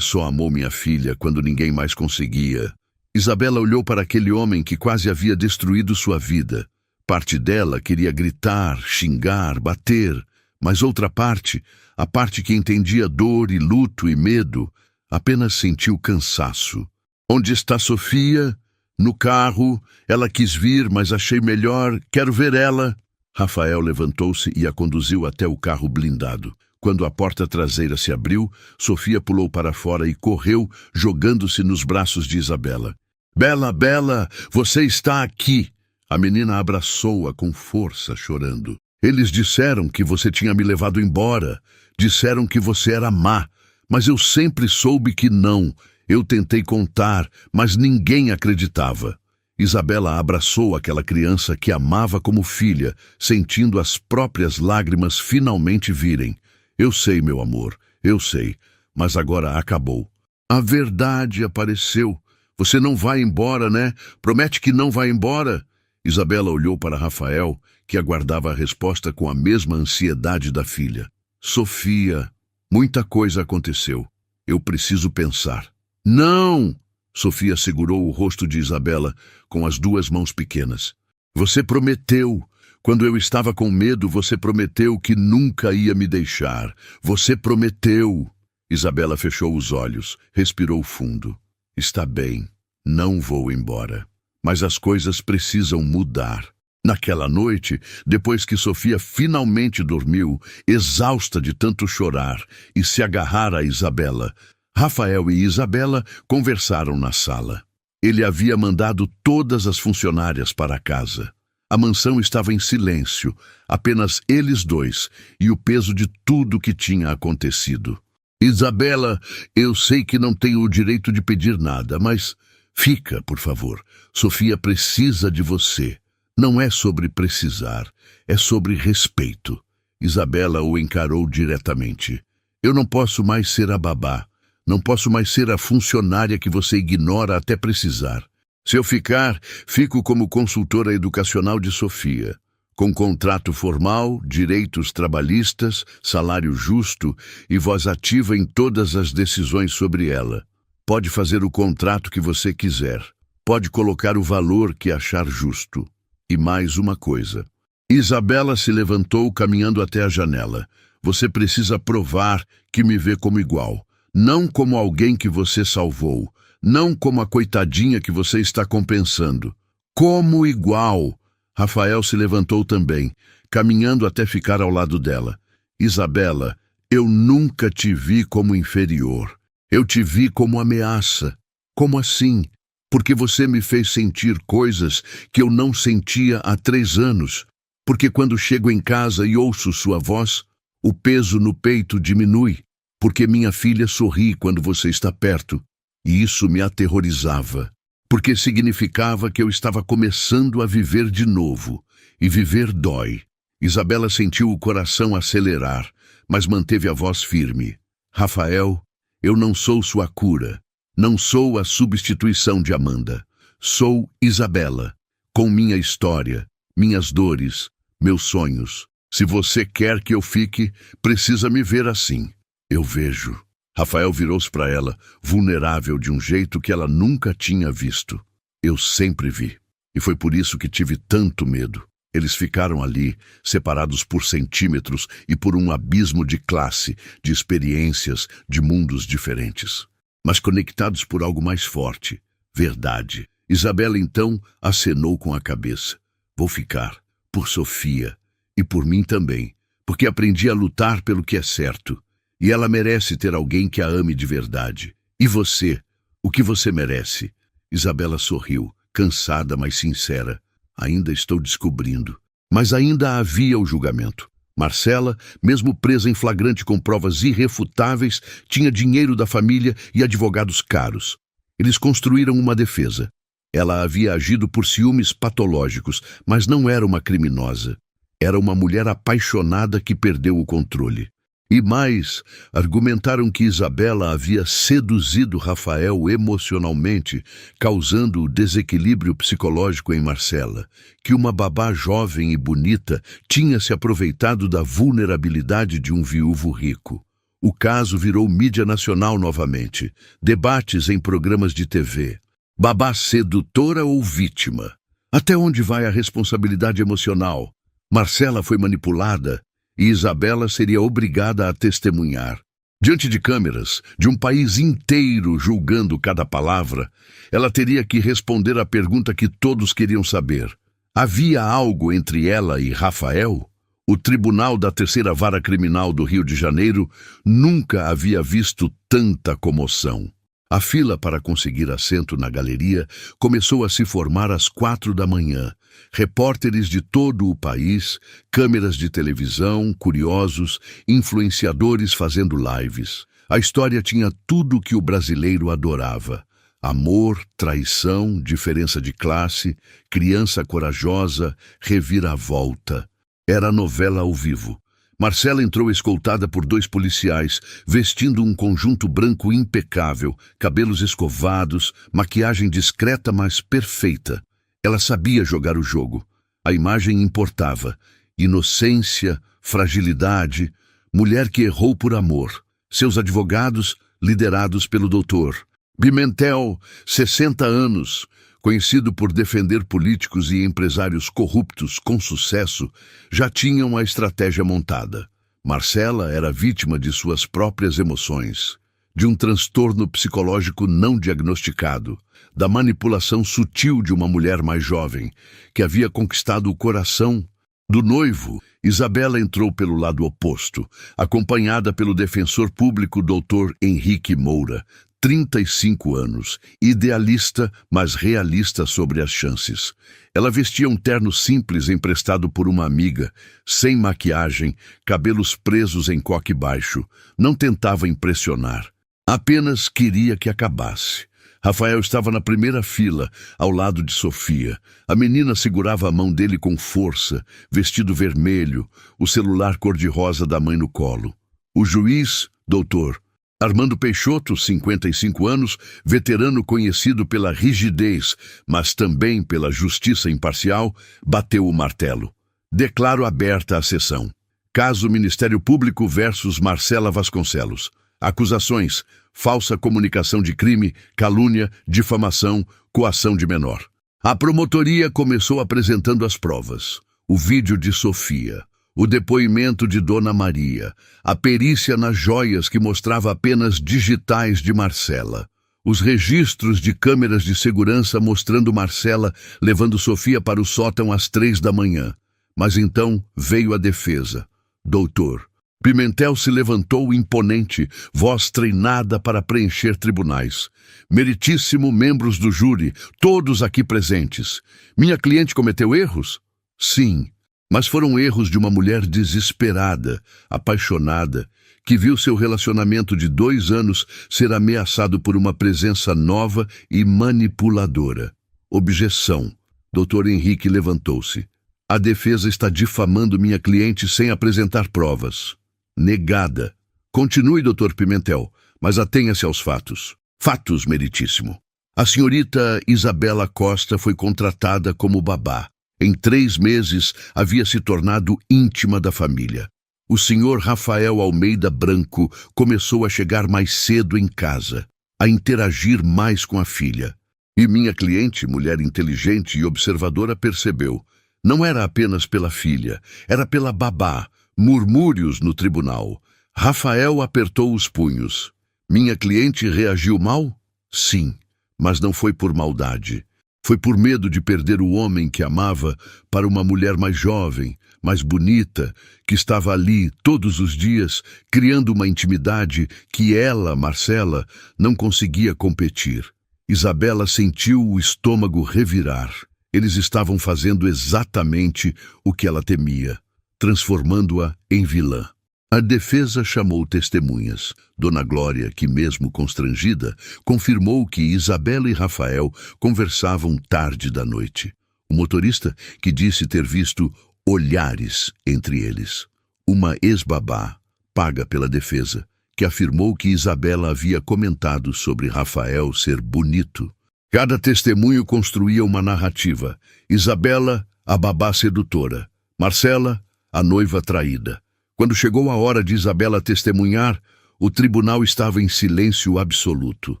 só amou minha filha quando ninguém mais conseguia. Isabela olhou para aquele homem que quase havia destruído sua vida. Parte dela queria gritar, xingar, bater, mas outra parte, a parte que entendia dor e luto e medo, apenas sentiu cansaço. Onde está Sofia? No carro. Ela quis vir, mas achei melhor. Quero ver ela. Rafael levantou-se e a conduziu até o carro blindado. Quando a porta traseira se abriu, Sofia pulou para fora e correu, jogando-se nos braços de Isabela. Bela, Bela, você está aqui! A menina abraçou-a com força, chorando. Eles disseram que você tinha me levado embora. Disseram que você era má. Mas eu sempre soube que não. Eu tentei contar, mas ninguém acreditava. Isabela abraçou aquela criança que amava como filha, sentindo as próprias lágrimas finalmente virem. Eu sei, meu amor, eu sei, mas agora acabou. A verdade apareceu. Você não vai embora, né? Promete que não vai embora? Isabela olhou para Rafael, que aguardava a resposta com a mesma ansiedade da filha. Sofia, muita coisa aconteceu. Eu preciso pensar. Não! Sofia segurou o rosto de Isabela com as duas mãos pequenas. Você prometeu. Quando eu estava com medo, você prometeu que nunca ia me deixar. Você prometeu. Isabela fechou os olhos, respirou fundo. Está bem, não vou embora. Mas as coisas precisam mudar. Naquela noite, depois que Sofia finalmente dormiu, exausta de tanto chorar e se agarrar a Isabela, Rafael e Isabela conversaram na sala. Ele havia mandado todas as funcionárias para a casa. A mansão estava em silêncio, apenas eles dois e o peso de tudo que tinha acontecido. Isabela, eu sei que não tenho o direito de pedir nada, mas fica, por favor. Sofia precisa de você. Não é sobre precisar, é sobre respeito. Isabela o encarou diretamente. Eu não posso mais ser a babá. Não posso mais ser a funcionária que você ignora até precisar. Se eu ficar, fico como consultora educacional de Sofia, com contrato formal, direitos trabalhistas, salário justo e voz ativa em todas as decisões sobre ela. Pode fazer o contrato que você quiser. Pode colocar o valor que achar justo. E mais uma coisa. Isabela se levantou caminhando até a janela. Você precisa provar que me vê como igual. Não como alguém que você salvou. Não como a coitadinha que você está compensando. Como igual. Rafael se levantou também, caminhando até ficar ao lado dela. Isabela, eu nunca te vi como inferior. Eu te vi como ameaça. Como assim? Porque você me fez sentir coisas que eu não sentia há 3 anos. Porque quando chego em casa e ouço sua voz, o peso no peito diminui. Porque minha filha sorri quando você está perto. E isso me aterrorizava. Porque significava que eu estava começando a viver de novo. E viver dói. Isabela sentiu o coração acelerar, mas manteve a voz firme. Rafael, eu não sou sua cura. Não sou a substituição de Amanda. Sou Isabela, com minha história, minhas dores, meus sonhos. Se você quer que eu fique, precisa me ver assim. Eu vejo. Rafael virou-se para ela, vulnerável de um jeito que ela nunca tinha visto. Eu sempre vi. E foi por isso que tive tanto medo. Eles ficaram ali, separados por centímetros e por um abismo de classe, de experiências, de mundos diferentes. Mas conectados por algo mais forte, verdade. Isabela então acenou com a cabeça. Vou ficar, por Sofia, e por mim também, porque aprendi a lutar pelo que é certo. E ela merece ter alguém que a ame de verdade. E você? O que você merece? Isabela sorriu, cansada, mas sincera. Ainda estou descobrindo. Mas ainda havia o julgamento. Marcela, mesmo presa em flagrante com provas irrefutáveis, tinha dinheiro da família e advogados caros. Eles construíram uma defesa. Ela havia agido por ciúmes patológicos, mas não era uma criminosa. Era uma mulher apaixonada que perdeu o controle. E mais, argumentaram que Isabela havia seduzido Rafael emocionalmente, causando desequilíbrio psicológico em Marcela, que uma babá jovem e bonita tinha se aproveitado da vulnerabilidade de um viúvo rico. O caso virou mídia nacional novamente, debates em programas de TV. Babá sedutora ou vítima? Até onde vai a responsabilidade emocional? Marcela foi manipulada e Isabela seria obrigada a testemunhar. Diante de câmeras, de um país inteiro julgando cada palavra, ela teria que responder à pergunta que todos queriam saber. Havia algo entre ela e Rafael? O Tribunal da Terceira Vara Criminal do Rio de Janeiro nunca havia visto tanta comoção. A fila para conseguir assento na galeria começou a se formar às 4 da manhã. Repórteres de todo o país, câmeras de televisão, curiosos, influenciadores fazendo lives. A história tinha tudo o que o brasileiro adorava. Amor, traição, diferença de classe, criança corajosa, reviravolta. Era a novela ao vivo. Marcela entrou escoltada por 2 policiais, vestindo um conjunto branco impecável, cabelos escovados, maquiagem discreta mas perfeita. Ela sabia jogar o jogo. A imagem importava. Inocência, fragilidade, mulher que errou por amor. Seus advogados, liderados pelo doutor Pimentel, 60 anos, conhecido por defender políticos e empresários corruptos com sucesso, já tinham a estratégia montada. Marcela era vítima de suas próprias emoções, de um transtorno psicológico não diagnosticado, da manipulação sutil de uma mulher mais jovem, que havia conquistado o coração do noivo. Isabela entrou pelo lado oposto, acompanhada pelo defensor público Dr. Henrique Moura, 35 anos, idealista, mas realista sobre as chances. Ela vestia um terno simples emprestado por uma amiga, sem maquiagem, cabelos presos em coque baixo. Não tentava impressionar. Apenas queria que acabasse. Rafael estava na primeira fila, ao lado de Sofia. A menina segurava a mão dele com força, vestido vermelho, o celular cor-de-rosa da mãe no colo. O juiz, doutor Armando Peixoto, 55 anos, veterano conhecido pela rigidez, mas também pela justiça imparcial, bateu o martelo. Declaro aberta a sessão. Caso Ministério Público versus Marcela Vasconcelos. Acusações: falsa comunicação de crime, calúnia, difamação, coação de menor. A promotoria começou apresentando as provas. O vídeo de Sofia. O depoimento de Dona Maria, a perícia nas joias que mostrava apenas digitais de Marcela, os registros de câmeras de segurança mostrando Marcela levando Sofia para o sótão às 3 da manhã. Mas então veio a defesa. Doutor Pimentel se levantou imponente, voz treinada para preencher tribunais. Meritíssimo membros do júri, todos aqui presentes. Minha cliente cometeu erros? Sim. Mas foram erros de uma mulher desesperada, apaixonada, que viu seu relacionamento de 2 anos ser ameaçado por uma presença nova e manipuladora. Objeção. Dr. Henrique levantou-se. A defesa está difamando minha cliente sem apresentar provas. Negada. Continue, Dr. Pimentel, mas atenha-se aos fatos. Fatos, meritíssimo. A senhorita Isabela Costa foi contratada como babá. Em 3 meses, havia se tornado íntima da família. O senhor Rafael Almeida Branco começou a chegar mais cedo em casa, a interagir mais com a filha. E minha cliente, mulher inteligente e observadora, percebeu. Não era apenas pela filha, era pela babá. Murmúrios no tribunal. Rafael apertou os punhos. Minha cliente reagiu mal? Sim, mas não foi por maldade. Foi por medo de perder o homem que amava para uma mulher mais jovem, mais bonita, que estava ali todos os dias, criando uma intimidade que ela, Marcela, não conseguia competir. Isabela sentiu o estômago revirar. Eles estavam fazendo exatamente o que ela temia, transformando-a em vilã. A defesa chamou testemunhas. Dona Glória, que mesmo constrangida, confirmou que Isabela e Rafael conversavam tarde da noite. O motorista, que disse ter visto olhares entre eles. Uma ex-babá, paga pela defesa, que afirmou que Isabela havia comentado sobre Rafael ser bonito. Cada testemunho construía uma narrativa. Isabela, a babá sedutora. Marcela, a noiva traída. Quando chegou a hora de Isabela testemunhar, o tribunal estava em silêncio absoluto.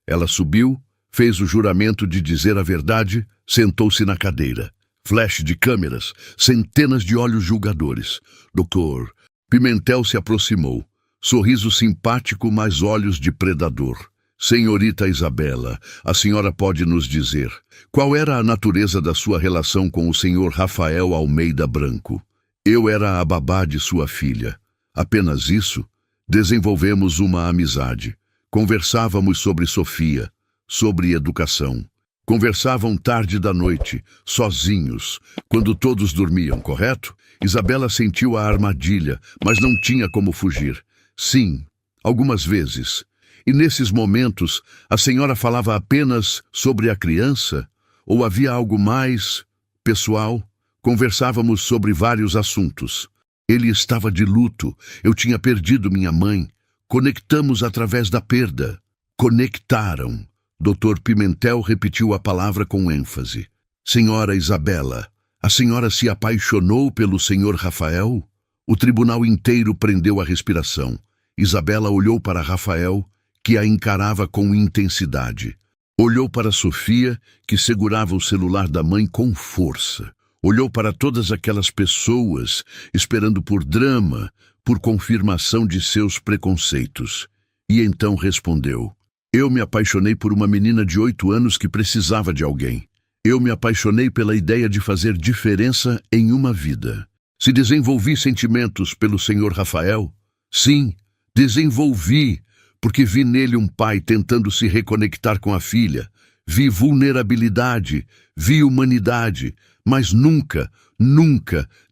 Ela subiu, fez o juramento de dizer a verdade, sentou-se na cadeira. Flash de câmeras, centenas de olhos julgadores. Doutor Pimentel se aproximou. Sorriso simpático, mas olhos de predador. Senhorita Isabela, a senhora pode nos dizer qual era a natureza da sua relação com o senhor Rafael Almeida Branco? Eu era a babá de sua filha. Apenas isso? Desenvolvemos uma amizade. Conversávamos sobre Sofia, sobre educação. Conversavam tarde da noite, sozinhos, quando todos dormiam, correto? Isabela sentiu a armadilha, mas não tinha como fugir. Sim, algumas vezes. E nesses momentos, a senhora falava apenas sobre a criança? Ou havia algo mais pessoal? Conversávamos sobre vários assuntos. Ele estava de luto. Eu tinha perdido minha mãe. Conectamos através da perda. Conectaram. Dr. Pimentel repetiu a palavra com ênfase. Senhora Isabela, a senhora se apaixonou pelo senhor Rafael? O tribunal inteiro prendeu a respiração. Isabela olhou para Rafael, que a encarava com intensidade. Olhou para Sofia, que segurava o celular da mãe com força. Olhou para todas aquelas pessoas, esperando por drama, por confirmação de seus preconceitos. E então respondeu: eu me apaixonei por uma menina de 8 anos que precisava de alguém. Eu me apaixonei pela ideia de fazer diferença em uma vida. Se desenvolvi sentimentos pelo senhor Rafael? Sim, desenvolvi, porque vi nele um pai tentando se reconectar com a filha. Vi vulnerabilidade, vi humanidade, mas nunca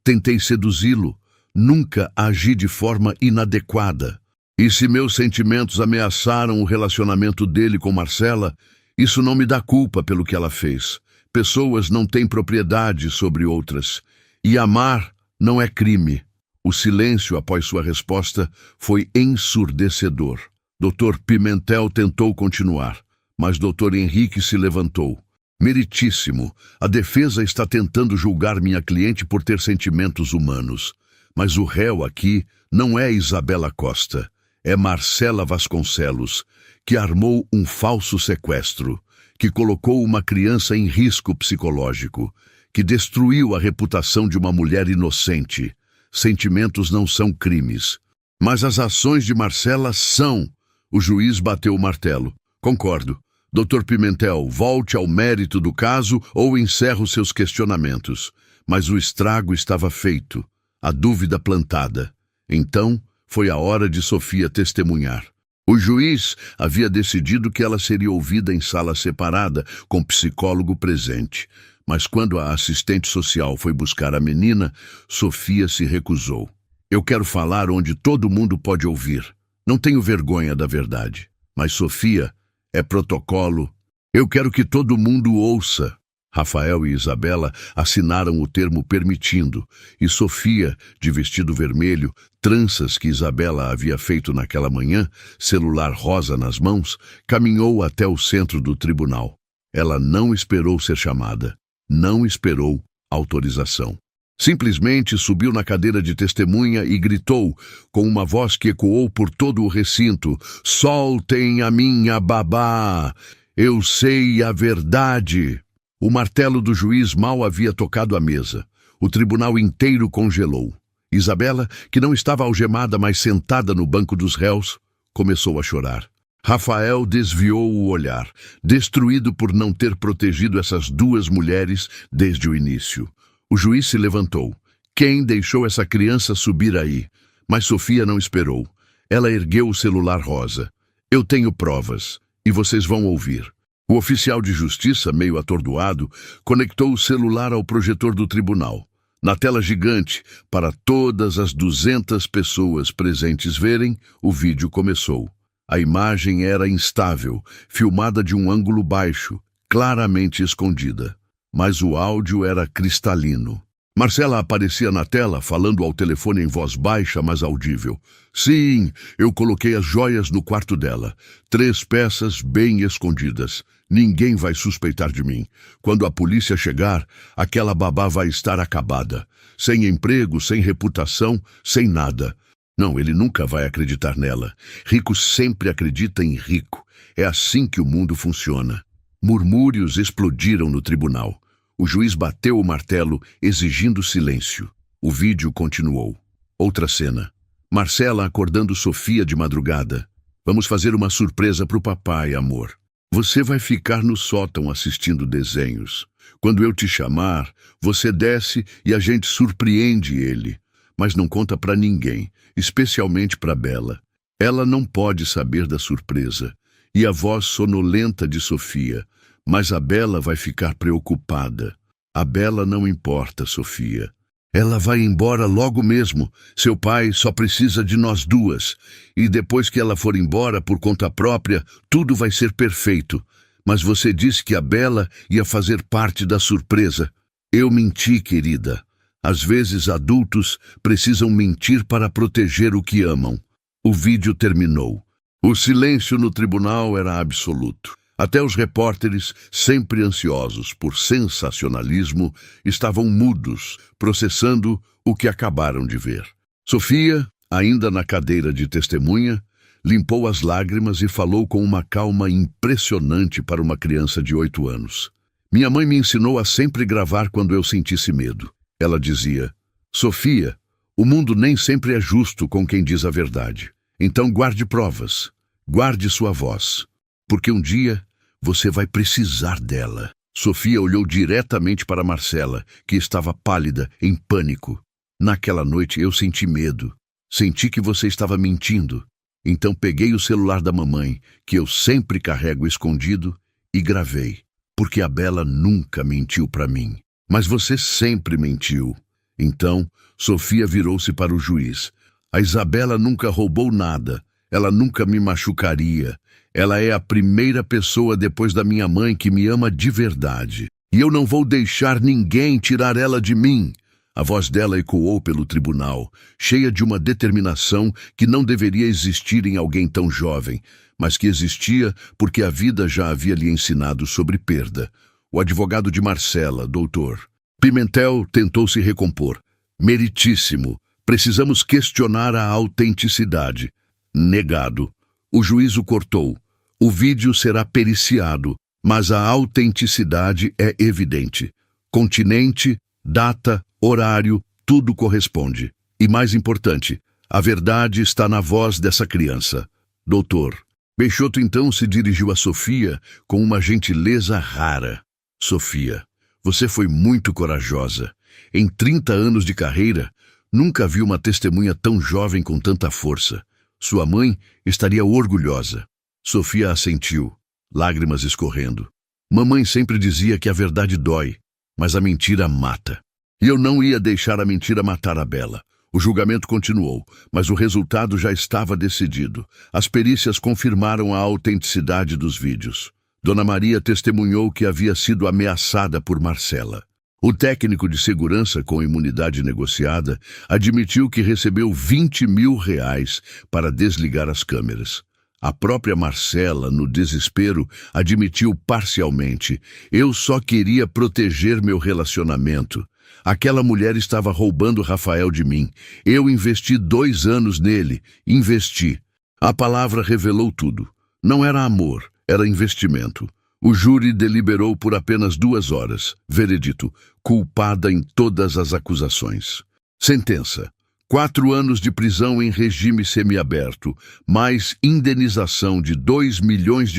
tentei seduzi-lo. Nunca agi de forma inadequada. E se meus sentimentos ameaçaram o relacionamento dele com Marcela, isso não me dá culpa pelo que ela fez. Pessoas não têm propriedade sobre outras. E amar não é crime. O silêncio após sua resposta foi ensurdecedor. Dr. Pimentel tentou continuar, mas Dr. Henrique se levantou. Meritíssimo, a defesa está tentando julgar minha cliente por ter sentimentos humanos. Mas o réu aqui não é Isabela Costa. É Marcela Vasconcelos, que armou um falso sequestro, que colocou uma criança em risco psicológico, que destruiu a reputação de uma mulher inocente. Sentimentos não são crimes, mas as ações de Marcela são. O juiz bateu o martelo. Concordo. Dr. Pimentel, volte ao mérito do caso ou encerre os seus questionamentos. Mas o estrago estava feito, a dúvida plantada. Então, foi a hora de Sofia testemunhar. O juiz havia decidido que ela seria ouvida em sala separada, com psicólogo presente. Mas quando a assistente social foi buscar a menina, Sofia se recusou. Eu quero falar onde todo mundo pode ouvir. Não tenho vergonha da verdade. Mas Sofia, é protocolo. Eu quero que todo mundo ouça. Rafael e Isabela assinaram o termo permitindo, e Sofia, de vestido vermelho, tranças que Isabela havia feito naquela manhã, celular rosa nas mãos, caminhou até o centro do tribunal. Ela não esperou ser chamada, não esperou autorização. Simplesmente subiu na cadeira de testemunha e gritou, com uma voz que ecoou por todo o recinto: soltem a minha babá! Eu sei a verdade! O martelo do juiz mal havia tocado a mesa. O tribunal inteiro congelou. Isabela, que não estava algemada, mas sentada no banco dos réus, começou a chorar. Rafael desviou o olhar, destruído por não ter protegido essas duas mulheres desde o início. O juiz se levantou. Quem deixou essa criança subir aí? Mas Sofia não esperou. Ela ergueu o celular rosa. Eu tenho provas, e vocês vão ouvir. O oficial de justiça, meio atordoado, conectou o celular ao projetor do tribunal. Na tela gigante, para todas as 200 pessoas presentes verem, o vídeo começou. A imagem era instável, filmada de um ângulo baixo, claramente escondida. Mas o áudio era cristalino. Marcela aparecia na tela, falando ao telefone em voz baixa, mas audível. Sim, eu coloquei as joias no quarto dela. 3 peças bem escondidas. Ninguém vai suspeitar de mim. Quando a polícia chegar, aquela babá vai estar acabada. Sem emprego, sem reputação, sem nada. Não, ele nunca vai acreditar nela. Rico sempre acredita em rico. É assim que o mundo funciona. Murmúrios explodiram no tribunal. O juiz bateu o martelo, exigindo silêncio. O vídeo continuou. Outra cena. Marcela acordando Sofia de madrugada. Vamos fazer uma surpresa pro papai, amor. Você vai ficar no sótão assistindo desenhos. Quando eu te chamar, você desce e a gente surpreende ele. Mas não conta pra ninguém, especialmente pra Bela. Ela não pode saber da surpresa. E a voz sonolenta de Sofia. Mas a Bela vai ficar preocupada. A Bela não importa, Sofia. Ela vai embora logo mesmo. Seu pai só precisa de nós duas. E depois que ela for embora por conta própria, tudo vai ser perfeito. Mas você disse que a Bela ia fazer parte da surpresa. Eu menti, querida. Às vezes adultos precisam mentir para proteger o que amam. O vídeo terminou. O silêncio no tribunal era absoluto. Até os repórteres, sempre ansiosos por sensacionalismo, estavam mudos, processando o que acabaram de ver. Sofia, ainda na cadeira de testemunha, limpou as lágrimas e falou com uma calma impressionante para uma criança de 8 anos. Minha mãe me ensinou a sempre gravar quando eu sentisse medo. Ela dizia, Sofia, o mundo nem sempre é justo com quem diz a verdade. Então guarde provas, guarde sua voz, porque um dia você vai precisar dela. Sofia olhou diretamente para Marcela, que estava pálida, em pânico. Naquela noite eu senti medo. Senti que você estava mentindo. Então peguei o celular da mamãe, que eu sempre carrego escondido, e gravei. Porque a Bela nunca mentiu para mim. Mas você sempre mentiu. Então, Sofia virou-se para o juiz. A Isabela nunca roubou nada. Ela nunca me machucaria. Ela é a primeira pessoa depois da minha mãe que me ama de verdade. E eu não vou deixar ninguém tirar ela de mim. A voz dela ecoou pelo tribunal, cheia de uma determinação que não deveria existir em alguém tão jovem, mas que existia porque a vida já havia lhe ensinado sobre perda. O advogado de Marcela, doutor Pimentel, tentou se recompor. Meritíssimo. Precisamos questionar a autenticidade. Negado. O juiz o cortou. O vídeo será periciado, mas a autenticidade é evidente. Continente, data, horário, tudo corresponde. E mais importante, a verdade está na voz dessa criança. Doutor. Peixoto então se dirigiu a Sofia com uma gentileza rara. Sofia, você foi muito corajosa. Em 30 anos de carreira, nunca vi uma testemunha tão jovem com tanta força. Sua mãe estaria orgulhosa. Sofia assentiu, lágrimas escorrendo. Mamãe sempre dizia que a verdade dói, mas a mentira mata. E eu não ia deixar a mentira matar a Bela. O julgamento continuou, mas o resultado já estava decidido. As perícias confirmaram a autenticidade dos vídeos. Dona Maria testemunhou que havia sido ameaçada por Marcela. O técnico de segurança com imunidade negociada admitiu que recebeu R$20.000 para desligar as câmeras. A própria Marcela, no desespero, admitiu parcialmente: eu só queria proteger meu relacionamento. Aquela mulher estava roubando Rafael de mim. Eu investi 2 anos nele. Investi. A palavra revelou tudo. Não era amor, era investimento. O júri deliberou por apenas 2 horas. Veredito: culpada em todas as acusações. Sentença: 4 anos de prisão em regime semiaberto, mais indenização de R$2 milhões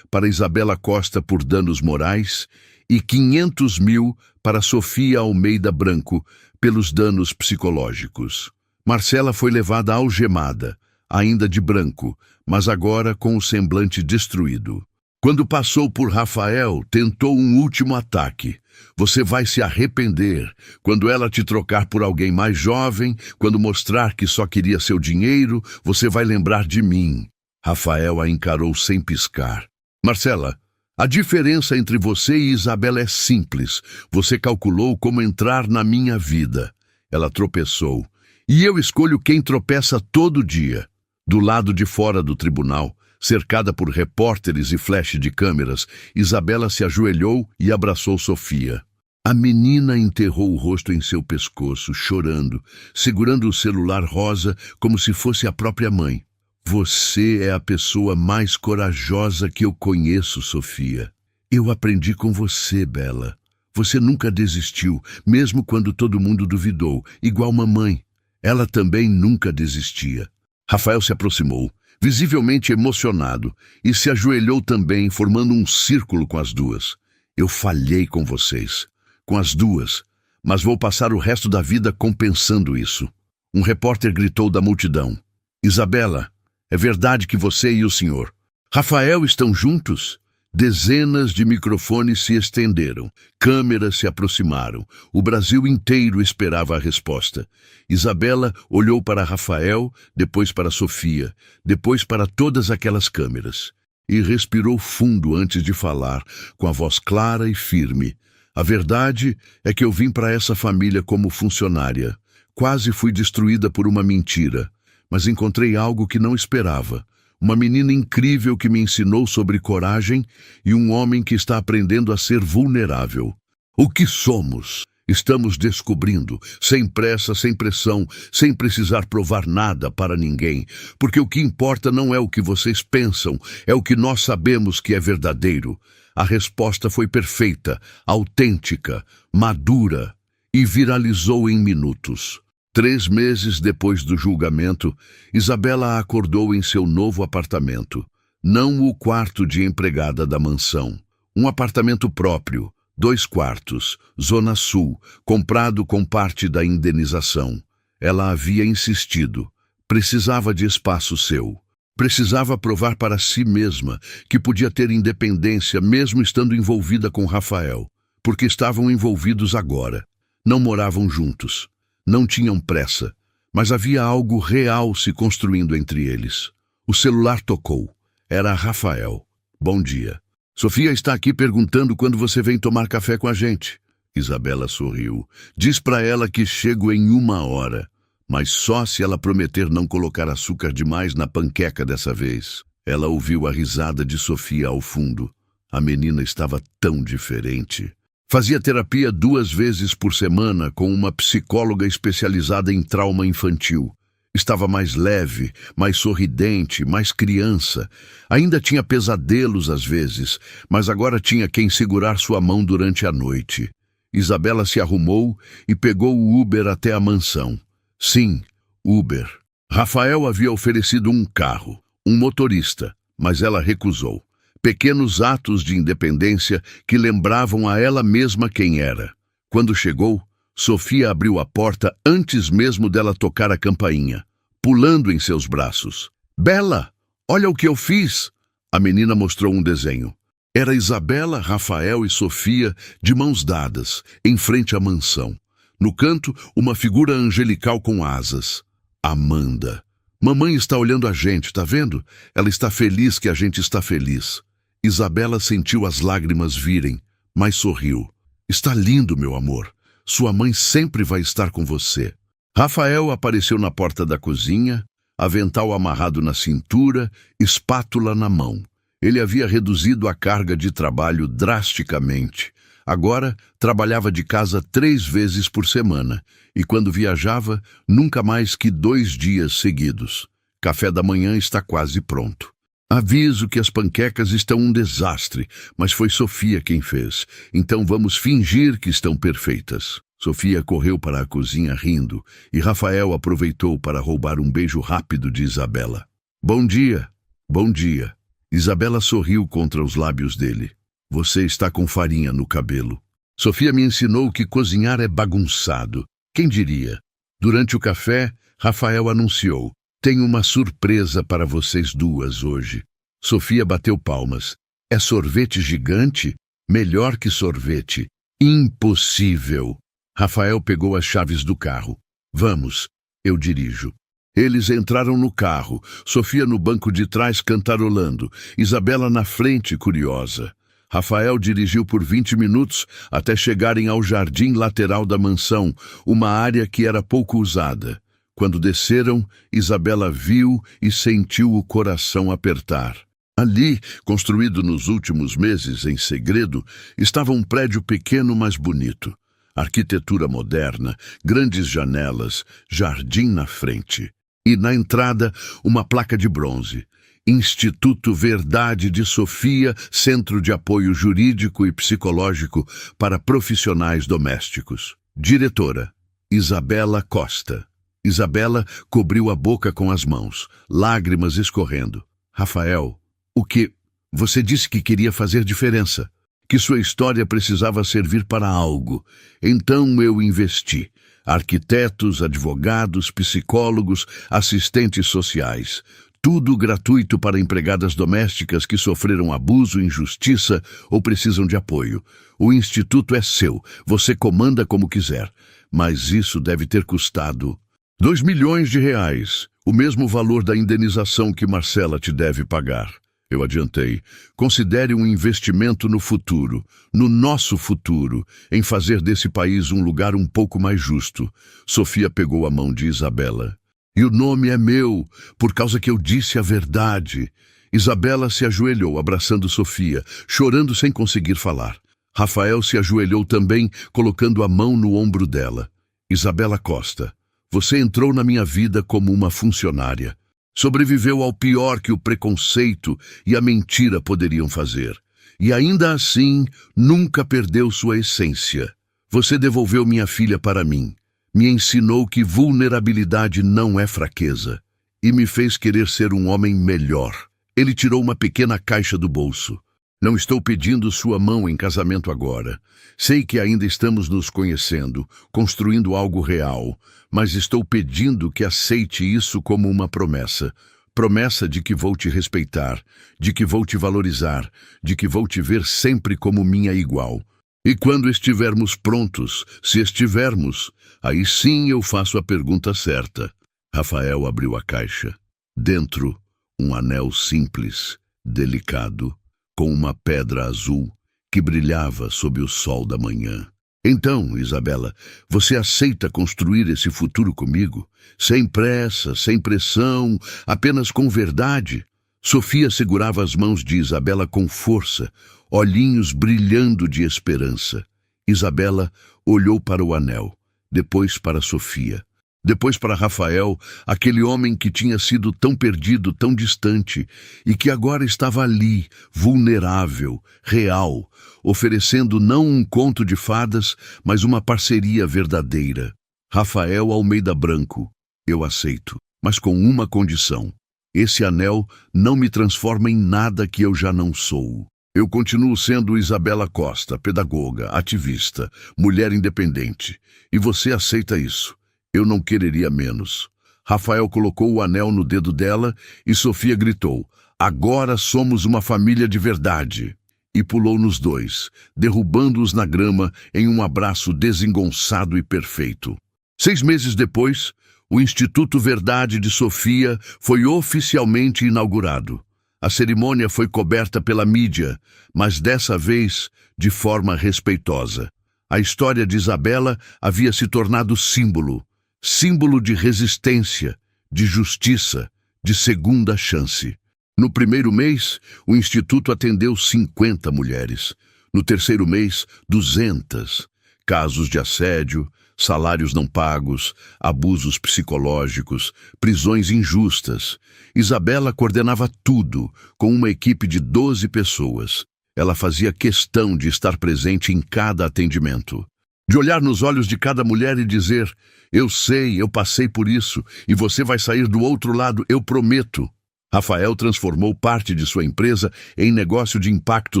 para Isabela Costa por danos morais e 500 mil para Sofia Almeida Branco pelos danos psicológicos. Marcela foi levada algemada, ainda de branco, mas agora com o semblante destruído. Quando passou por Rafael, tentou um último ataque. Você vai se arrepender quando ela te trocar por alguém mais jovem, quando mostrar que só queria seu dinheiro, você vai lembrar de mim. Rafael a encarou sem piscar. Marcela, A diferença entre você e Isabela é simples. Você calculou como entrar na minha vida. Ela tropeçou. E eu escolho quem tropeça todo dia. Do lado de fora do tribunal, cercada por repórteres e flash de câmeras, Isabela se ajoelhou e abraçou Sofia. A menina enterrou o rosto em seu pescoço, chorando, segurando o celular rosa como se fosse a própria mãe. Você é a pessoa mais corajosa que eu conheço, Sofia. Eu aprendi com você, Bela. Você nunca desistiu, mesmo quando todo mundo duvidou, igual mamãe. Ela também nunca desistia. Rafael se aproximou, visivelmente emocionado, e se ajoelhou também, formando um círculo com as duas. Eu falhei com vocês, com as duas, mas vou passar o resto da vida compensando isso. Um repórter gritou da multidão. Isabela, é verdade que você e o senhor Rafael estão juntos? Dezenas de microfones se estenderam, câmeras se aproximaram. O Brasil inteiro esperava a resposta. Isabela olhou para Rafael, depois para Sofia, depois para todas aquelas câmeras. E respirou fundo antes de falar, com a voz clara e firme. A verdade é que eu vim para essa família como funcionária. Quase fui destruída por uma mentira, mas encontrei algo que não esperava. Uma menina incrível que me ensinou sobre coragem e um homem que está aprendendo a ser vulnerável. O que somos? Estamos descobrindo, sem pressa, sem pressão, sem precisar provar nada para ninguém, porque o que importa não é o que vocês pensam, é o que nós sabemos que é verdadeiro. A resposta foi perfeita, autêntica, madura e viralizou em minutos. 3 meses depois do julgamento, Isabela acordou em seu novo apartamento. Não o quarto de empregada da mansão. Um apartamento próprio, 2 quartos, Zona Sul, comprado com parte da indenização. Ela havia insistido. Precisava de espaço seu. Precisava provar para si mesma que podia ter independência mesmo estando envolvida com Rafael. Porque estavam envolvidos agora. Não moravam juntos. Não tinham pressa, mas havia algo real se construindo entre eles. O celular tocou. Era Rafael. Bom dia. Sofia está aqui perguntando quando você vem tomar café com a gente. Isabela sorriu. Diz para ela que chego em 1 hora, mas só se ela prometer não colocar açúcar demais na panqueca dessa vez. Ela ouviu a risada de Sofia ao fundo. A menina estava tão diferente. Fazia terapia 2 vezes por semana com uma psicóloga especializada em trauma infantil. Estava mais leve, mais sorridente, mais criança. Ainda tinha pesadelos às vezes, mas agora tinha quem segurar sua mão durante a noite. Isabela se arrumou e pegou o Uber até a mansão. Sim, Uber. Rafael havia oferecido um carro, um motorista, mas ela recusou. Pequenos atos de independência que lembravam a ela mesma quem era. Quando chegou, Sofia abriu a porta antes mesmo dela tocar a campainha, pulando em seus braços. Bela, olha o que eu fiz! A menina mostrou um desenho. Era Isabela, Rafael e Sofia de mãos dadas, em frente à mansão. No canto, uma figura angelical com asas. Amanda. Mamãe está olhando a gente, tá vendo? Ela está feliz que a gente está feliz. Isabela sentiu as lágrimas virem, mas sorriu. Está lindo, meu amor. Sua mãe sempre vai estar com você. Rafael apareceu na porta da cozinha, avental amarrado na cintura, espátula na mão. Ele havia reduzido a carga de trabalho drasticamente. Agora, trabalhava de casa 3 vezes por semana, e quando viajava, nunca mais que 2 dias seguidos. Café da manhã está quase pronto. Aviso que as panquecas estão um desastre, mas foi Sofia quem fez, então vamos fingir que estão perfeitas. Sofia correu para a cozinha rindo, e Rafael aproveitou para roubar um beijo rápido de Isabela. Bom dia, bom dia. Isabela sorriu contra os lábios dele. Você está com farinha no cabelo. Sofia me ensinou que cozinhar é bagunçado. Quem diria? Durante o café, Rafael anunciou. Tenho uma surpresa para vocês duas hoje. Sofia bateu palmas. É sorvete gigante? Melhor que sorvete. Impossível. Rafael pegou as chaves do carro. Vamos, eu dirijo. Eles entraram no carro, Sofia no banco de trás cantarolando, Isabela na frente curiosa. Rafael dirigiu por 20 minutos até chegarem ao jardim lateral da mansão, uma área que era pouco usada. Quando desceram, Isabela viu e sentiu o coração apertar. Ali, construído nos últimos meses em segredo, estava um prédio pequeno, mas bonito. Arquitetura moderna, grandes janelas, jardim na frente. E na entrada, uma placa de bronze. Instituto Verdade de Sofia, Centro de Apoio Jurídico e Psicológico para Profissionais Domésticos. Diretora, Isabela Costa. Isabela cobriu a boca com as mãos, lágrimas escorrendo. Rafael, o que? Você disse que queria fazer diferença, que sua história precisava servir para algo. Então eu investi. Arquitetos, advogados, psicólogos, assistentes sociais. Tudo gratuito para empregadas domésticas que sofreram abuso, injustiça ou precisam de apoio. O instituto é seu, você comanda como quiser. Mas isso deve ter custado 2 milhões de reais, o mesmo valor da indenização que Marcela te deve pagar. Eu adiantei. Considere um investimento no futuro, no nosso futuro, em fazer desse país um lugar um pouco mais justo. Sofia pegou a mão de Isabela. E o nome é meu, por causa que eu disse a verdade. Isabela se ajoelhou, abraçando Sofia, chorando sem conseguir falar. Rafael se ajoelhou também, colocando a mão no ombro dela. Isabela Costa, você entrou na minha vida como uma funcionária. Sobreviveu ao pior que o preconceito e a mentira poderiam fazer. E ainda assim, nunca perdeu sua essência. Você devolveu minha filha para mim. Me ensinou que vulnerabilidade não é fraqueza. E me fez querer ser um homem melhor. Ele tirou uma pequena caixa do bolso. Não estou pedindo sua mão em casamento agora. Sei que ainda estamos nos conhecendo, construindo algo real, mas estou pedindo que aceite isso como uma promessa. Promessa de que vou te respeitar, de que vou te valorizar, de que vou te ver sempre como minha igual. E quando estivermos prontos, se estivermos, aí sim eu faço a pergunta certa. Rafael abriu a caixa. Dentro, um anel simples, delicado, com uma pedra azul que brilhava sob o sol da manhã. Então, Isabela, você aceita construir esse futuro comigo? Sem pressa, sem pressão, apenas com verdade? Sofia segurava as mãos de Isabela com força, olhinhos brilhando de esperança. Isabela olhou para o anel, depois para Sofia. Depois para Rafael, aquele homem que tinha sido tão perdido, tão distante, e que agora estava ali, vulnerável, real, oferecendo não um conto de fadas, mas uma parceria verdadeira. Rafael Almeida Branco, eu aceito, mas com uma condição. Esse anel não me transforma em nada que eu já não sou. Eu continuo sendo Isabela Costa, pedagoga, ativista, mulher independente. E você aceita isso? Eu não quereria menos. Rafael colocou o anel no dedo dela e Sofia gritou, agora somos uma família de verdade. E pulou nos dois, derrubando-os na grama em um abraço desengonçado e perfeito. 6 meses depois, o Instituto Verdade de Sofia foi oficialmente inaugurado. A cerimônia foi coberta pela mídia, mas dessa vez de forma respeitosa. A história de Isabela havia se tornado símbolo de resistência, de justiça, de segunda chance. No primeiro mês, o Instituto atendeu 50 mulheres. No terceiro mês, 200. Casos de assédio, salários não pagos, abusos psicológicos, prisões injustas. Isabela coordenava tudo, com uma equipe de 12 pessoas. Ela fazia questão de estar presente em cada atendimento. De olhar nos olhos de cada mulher e dizer, eu sei, eu passei por isso, e você vai sair do outro lado, eu prometo. Rafael transformou parte de sua empresa em negócio de impacto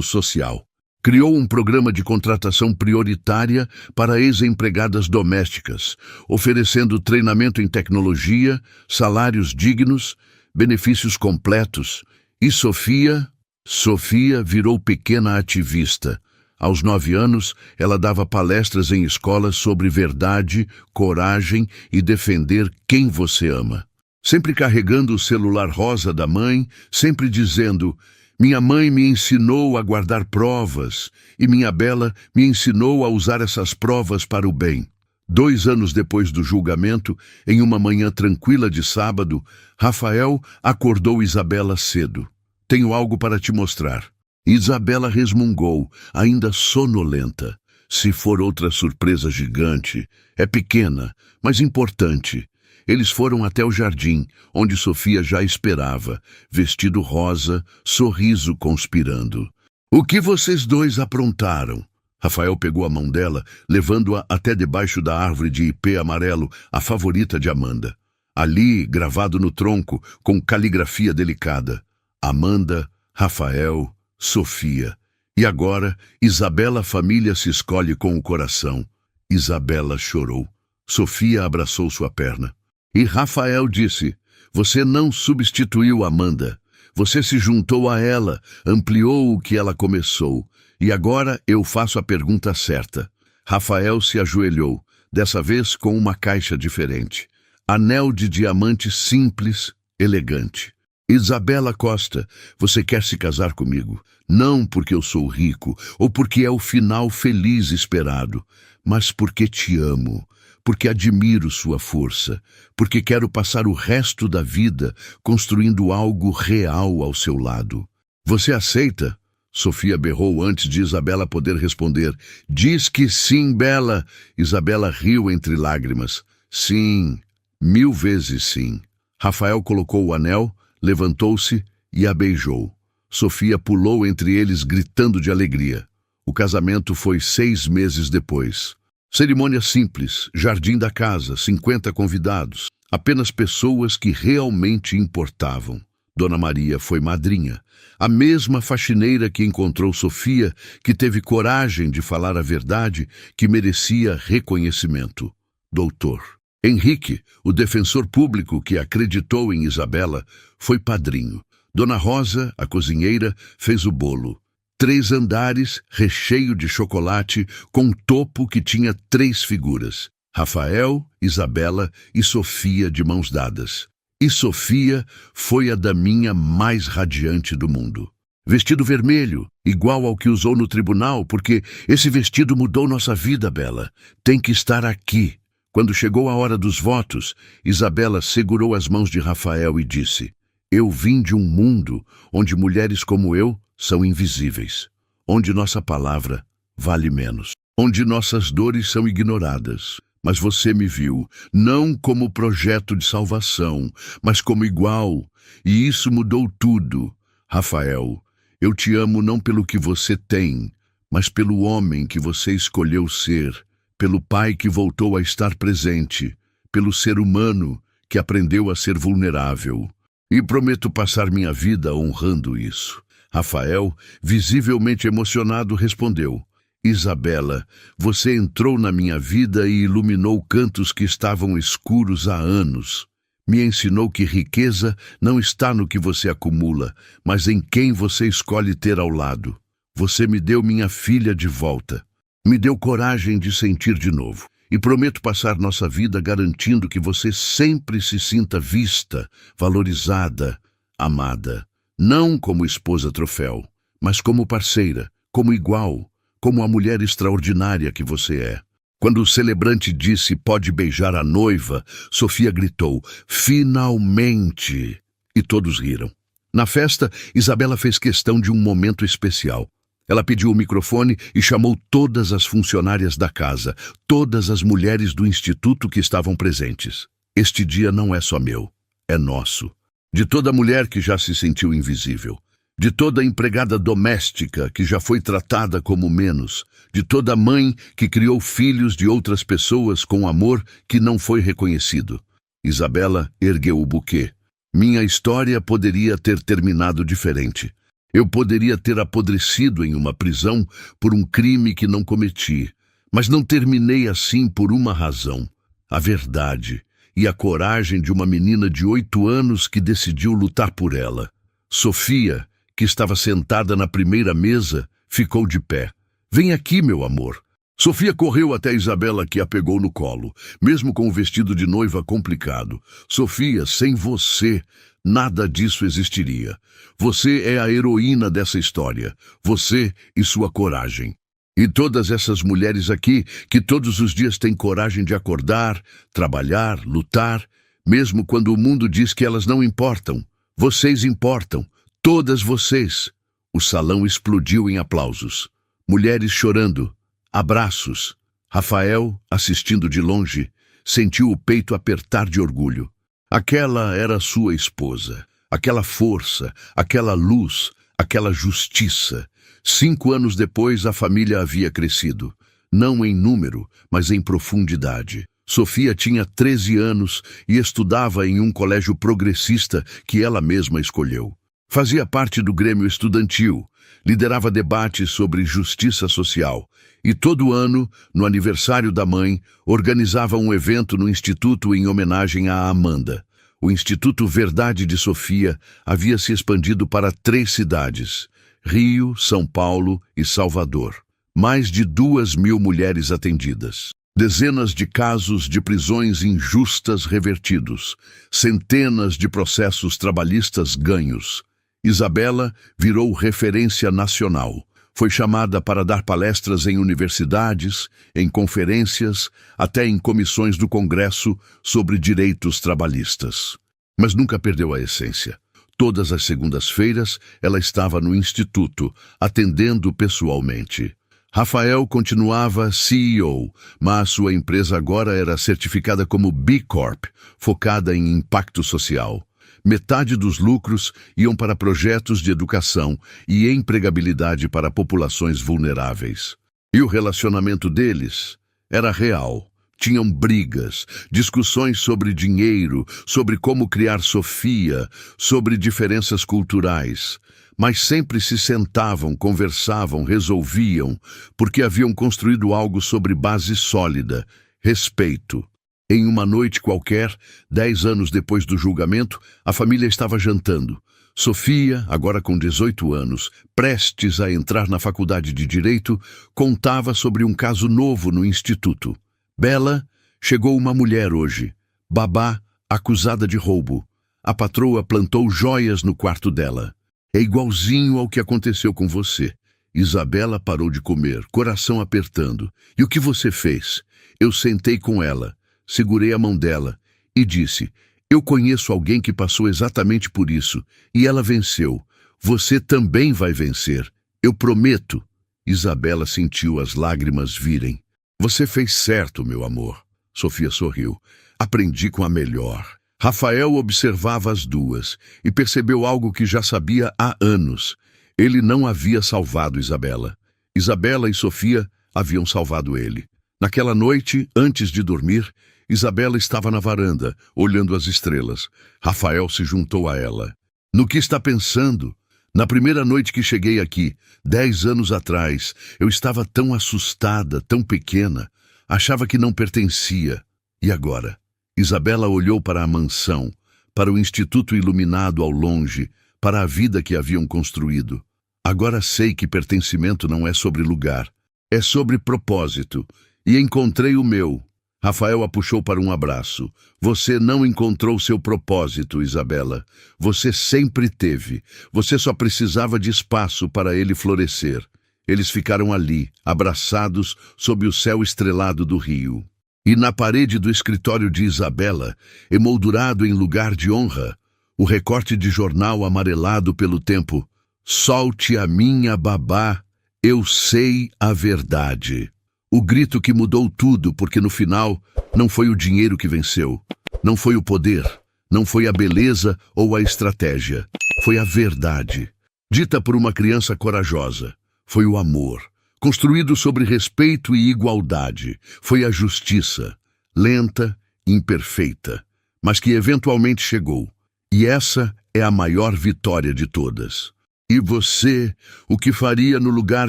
social. Criou um programa de contratação prioritária para ex-empregadas domésticas, oferecendo treinamento em tecnologia, salários dignos, benefícios completos. E Sofia virou pequena ativista. Aos 9 anos, ela dava palestras em escolas sobre verdade, coragem e defender quem você ama. Sempre carregando o celular rosa da mãe, sempre dizendo, Minha mãe me ensinou a guardar provas, e minha Bela me ensinou a usar essas provas para o bem. 2 anos depois do julgamento, em uma manhã tranquila de sábado, Rafael acordou Isabela cedo. Tenho algo para te mostrar. Isabela resmungou, ainda sonolenta. Se for outra surpresa gigante, é pequena, mas importante. Eles foram até o jardim, onde Sofia já esperava, vestido rosa, sorriso conspirando. O que vocês dois aprontaram? Rafael pegou a mão dela, levando-a até debaixo da árvore de ipê amarelo, a favorita de Amanda. Ali, gravado no tronco, com caligrafia delicada. Amanda, Rafael, Sofia. E agora, Isabela família se escolhe com o coração. Isabela chorou. Sofia abraçou sua perna. E Rafael disse, você não substituiu Amanda. Você se juntou a ela, ampliou o que ela começou. E agora eu faço a pergunta certa. Rafael se ajoelhou, dessa vez com uma caixa diferente. Anel de diamante simples, elegante. Isabela Costa, você quer se casar comigo? Não porque eu sou rico, ou porque é o final feliz esperado, mas porque te amo, porque admiro sua força, porque quero passar o resto da vida construindo algo real ao seu lado. Você aceita? Sofia berrou antes de Isabela poder responder. Diz que sim, Bela. Isabela riu entre lágrimas. Sim, 1000 vezes sim. Rafael colocou o anel, levantou-se e a beijou. Sofia pulou entre eles gritando de alegria. O casamento foi 6 meses depois. Cerimônia simples, jardim da casa, 50 convidados. Apenas pessoas que realmente importavam. Dona Maria foi madrinha. A mesma faxineira que encontrou Sofia, que teve coragem de falar a verdade, que merecia reconhecimento. Doutor. Henrique, o defensor público que acreditou em Isabela, foi padrinho. Dona Rosa, a cozinheira, fez o bolo. 3 andares, recheio de chocolate, com topo que tinha 3 figuras. Rafael, Isabela e Sofia de mãos dadas. E Sofia foi a daminha mais radiante do mundo. Vestido vermelho, igual ao que usou no tribunal, porque esse vestido mudou nossa vida, Bela. Tem que estar aqui. Quando chegou a hora dos votos, Isabela segurou as mãos de Rafael e disse, eu vim de um mundo onde mulheres como eu são invisíveis, onde nossa palavra vale menos, onde nossas dores são ignoradas. Mas você me viu, não como projeto de salvação, mas como igual, e isso mudou tudo. Rafael, eu te amo não pelo que você tem, mas pelo homem que você escolheu ser, pelo pai que voltou a estar presente, pelo ser humano que aprendeu a ser vulnerável. E prometo passar minha vida honrando isso. Rafael, visivelmente emocionado, respondeu, Isabela, você entrou na minha vida e iluminou cantos que estavam escuros há anos. Me ensinou que riqueza não está no que você acumula, mas em quem você escolhe ter ao lado. Você me deu minha filha de volta. Me deu coragem de sentir de novo. E prometo passar nossa vida garantindo que você sempre se sinta vista, valorizada, amada. Não como esposa troféu, mas como parceira, como igual, como a mulher extraordinária que você é. Quando o celebrante disse pode beijar a noiva, Sofia gritou, finalmente! E todos riram. Na festa, Isabela fez questão de um momento especial. Ela pediu o microfone e chamou todas as funcionárias da casa, todas as mulheres do instituto que estavam presentes. Este dia não é só meu, é nosso. De toda mulher que já se sentiu invisível. De toda empregada doméstica que já foi tratada como menos, de toda mãe que criou filhos de outras pessoas com amor que não foi reconhecido. Isabela ergueu o buquê. Minha história poderia ter terminado diferente. Eu poderia ter apodrecido em uma prisão por um crime que não cometi, mas não terminei assim por uma razão, a verdade e a coragem de uma menina de 8 anos que decidiu lutar por ela. Sofia, que estava sentada na primeira mesa, ficou de pé. Vem aqui, meu amor. Sofia correu até Isabela, que a pegou no colo, mesmo com o vestido de noiva complicado. Sofia, sem você, nada disso existiria. Você é a heroína dessa história. Você e sua coragem. E todas essas mulheres aqui, que todos os dias têm coragem de acordar, trabalhar, lutar, mesmo quando o mundo diz que elas não importam. Vocês importam. Todas vocês. O salão explodiu em aplausos. Mulheres chorando. Abraços. Rafael, assistindo de longe, sentiu o peito apertar de orgulho. Aquela era sua esposa. Aquela força, aquela luz, aquela justiça. 5 anos depois, a família havia crescido. Não em número, mas em profundidade. Sofia tinha 13 anos e estudava em um colégio progressista que ela mesma escolheu. Fazia parte do Grêmio Estudantil, liderava debates sobre justiça social e todo ano, no aniversário da mãe, organizava um evento no Instituto em homenagem a Amanda. O Instituto Verdade de Sofia havia se expandido para 3 cidades, Rio, São Paulo e Salvador. Mais de 2.000 mulheres atendidas. Dezenas de casos de prisões injustas revertidos. Centenas de processos trabalhistas ganhos. Isabela virou referência nacional. Foi chamada para dar palestras em universidades, em conferências, até em comissões do Congresso sobre direitos trabalhistas. Mas nunca perdeu a essência. Todas as segundas-feiras, ela estava no instituto, atendendo pessoalmente. Rafael continuava CEO, mas sua empresa agora era certificada como B Corp, focada em impacto social. Metade dos lucros iam para projetos de educação e empregabilidade para populações vulneráveis. E o relacionamento deles era real. Tinham brigas, discussões sobre dinheiro, sobre como criar Sofia, sobre diferenças culturais. Mas sempre se sentavam, conversavam, resolviam, porque haviam construído algo sobre base sólida, respeito. Em uma noite qualquer, 10 anos depois do julgamento, a família estava jantando. Sofia, agora com 18 anos, prestes a entrar na faculdade de Direito, contava sobre um caso novo no instituto. Bela, chegou uma mulher hoje, babá, acusada de roubo. A patroa plantou joias no quarto dela. É igualzinho ao que aconteceu com você. Isabela parou de comer, coração apertando. E o que você fez? Eu sentei com ela. Segurei a mão dela e disse, eu conheço alguém que passou exatamente por isso, e ela venceu. Você também vai vencer, eu prometo. Isabela sentiu as lágrimas virem. Você fez certo, meu amor. Sofia sorriu. Aprendi com a melhor. Rafael observava as duas e percebeu algo que já sabia há anos. Ele não havia salvado Isabela. Isabela e Sofia haviam salvado ele. Naquela noite, antes de dormir, Isabela estava na varanda, olhando as estrelas. Rafael se juntou a ela. No que está pensando? Na primeira noite que cheguei aqui, 10 anos atrás, eu estava tão assustada, tão pequena. Achava que não pertencia. E agora? Isabela olhou para a mansão, para o instituto iluminado ao longe, para a vida que haviam construído. Agora sei que pertencimento não é sobre lugar, é sobre propósito. E encontrei o meu. Rafael a puxou para um abraço. Você não encontrou seu propósito, Isabela. Você sempre teve. Você só precisava de espaço para ele florescer. Eles ficaram ali, abraçados sob o céu estrelado do rio. E na parede do escritório de Isabela, emoldurado em lugar de honra, o recorte de jornal amarelado pelo tempo. Solte a minha babá, eu sei a verdade. O grito que mudou tudo, porque no final não foi o dinheiro que venceu, não foi o poder, não foi a beleza ou a estratégia, foi a verdade. Dita por uma criança corajosa, foi o amor, construído sobre respeito e igualdade, foi a justiça, lenta, imperfeita, mas que eventualmente chegou. E essa é a maior vitória de todas. E você, o que faria no lugar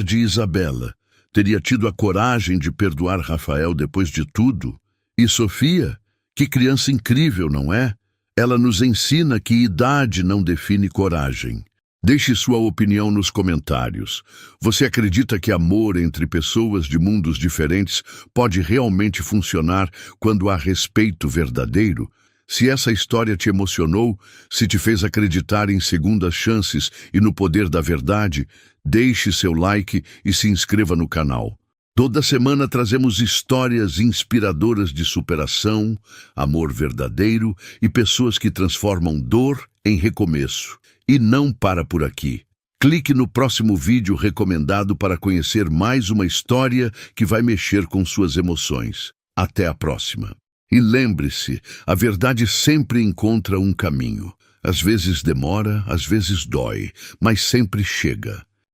de Isabela? Teria tido a coragem de perdoar Rafael depois de tudo? E Sofia? Que criança incrível, não é? Ela nos ensina que idade não define coragem. Deixe sua opinião nos comentários. Você acredita que amor entre pessoas de mundos diferentes pode realmente funcionar quando há respeito verdadeiro? Se essa história te emocionou, se te fez acreditar em segundas chances e no poder da verdade, deixe seu like e se inscreva no canal. Toda semana trazemos histórias inspiradoras de superação, amor verdadeiro e pessoas que transformam dor em recomeço. E não para por aqui. Clique no próximo vídeo recomendado para conhecer mais uma história que vai mexer com suas emoções. Até a próxima. E lembre-se, a verdade sempre encontra um caminho. Às vezes demora, às vezes dói, mas sempre chega.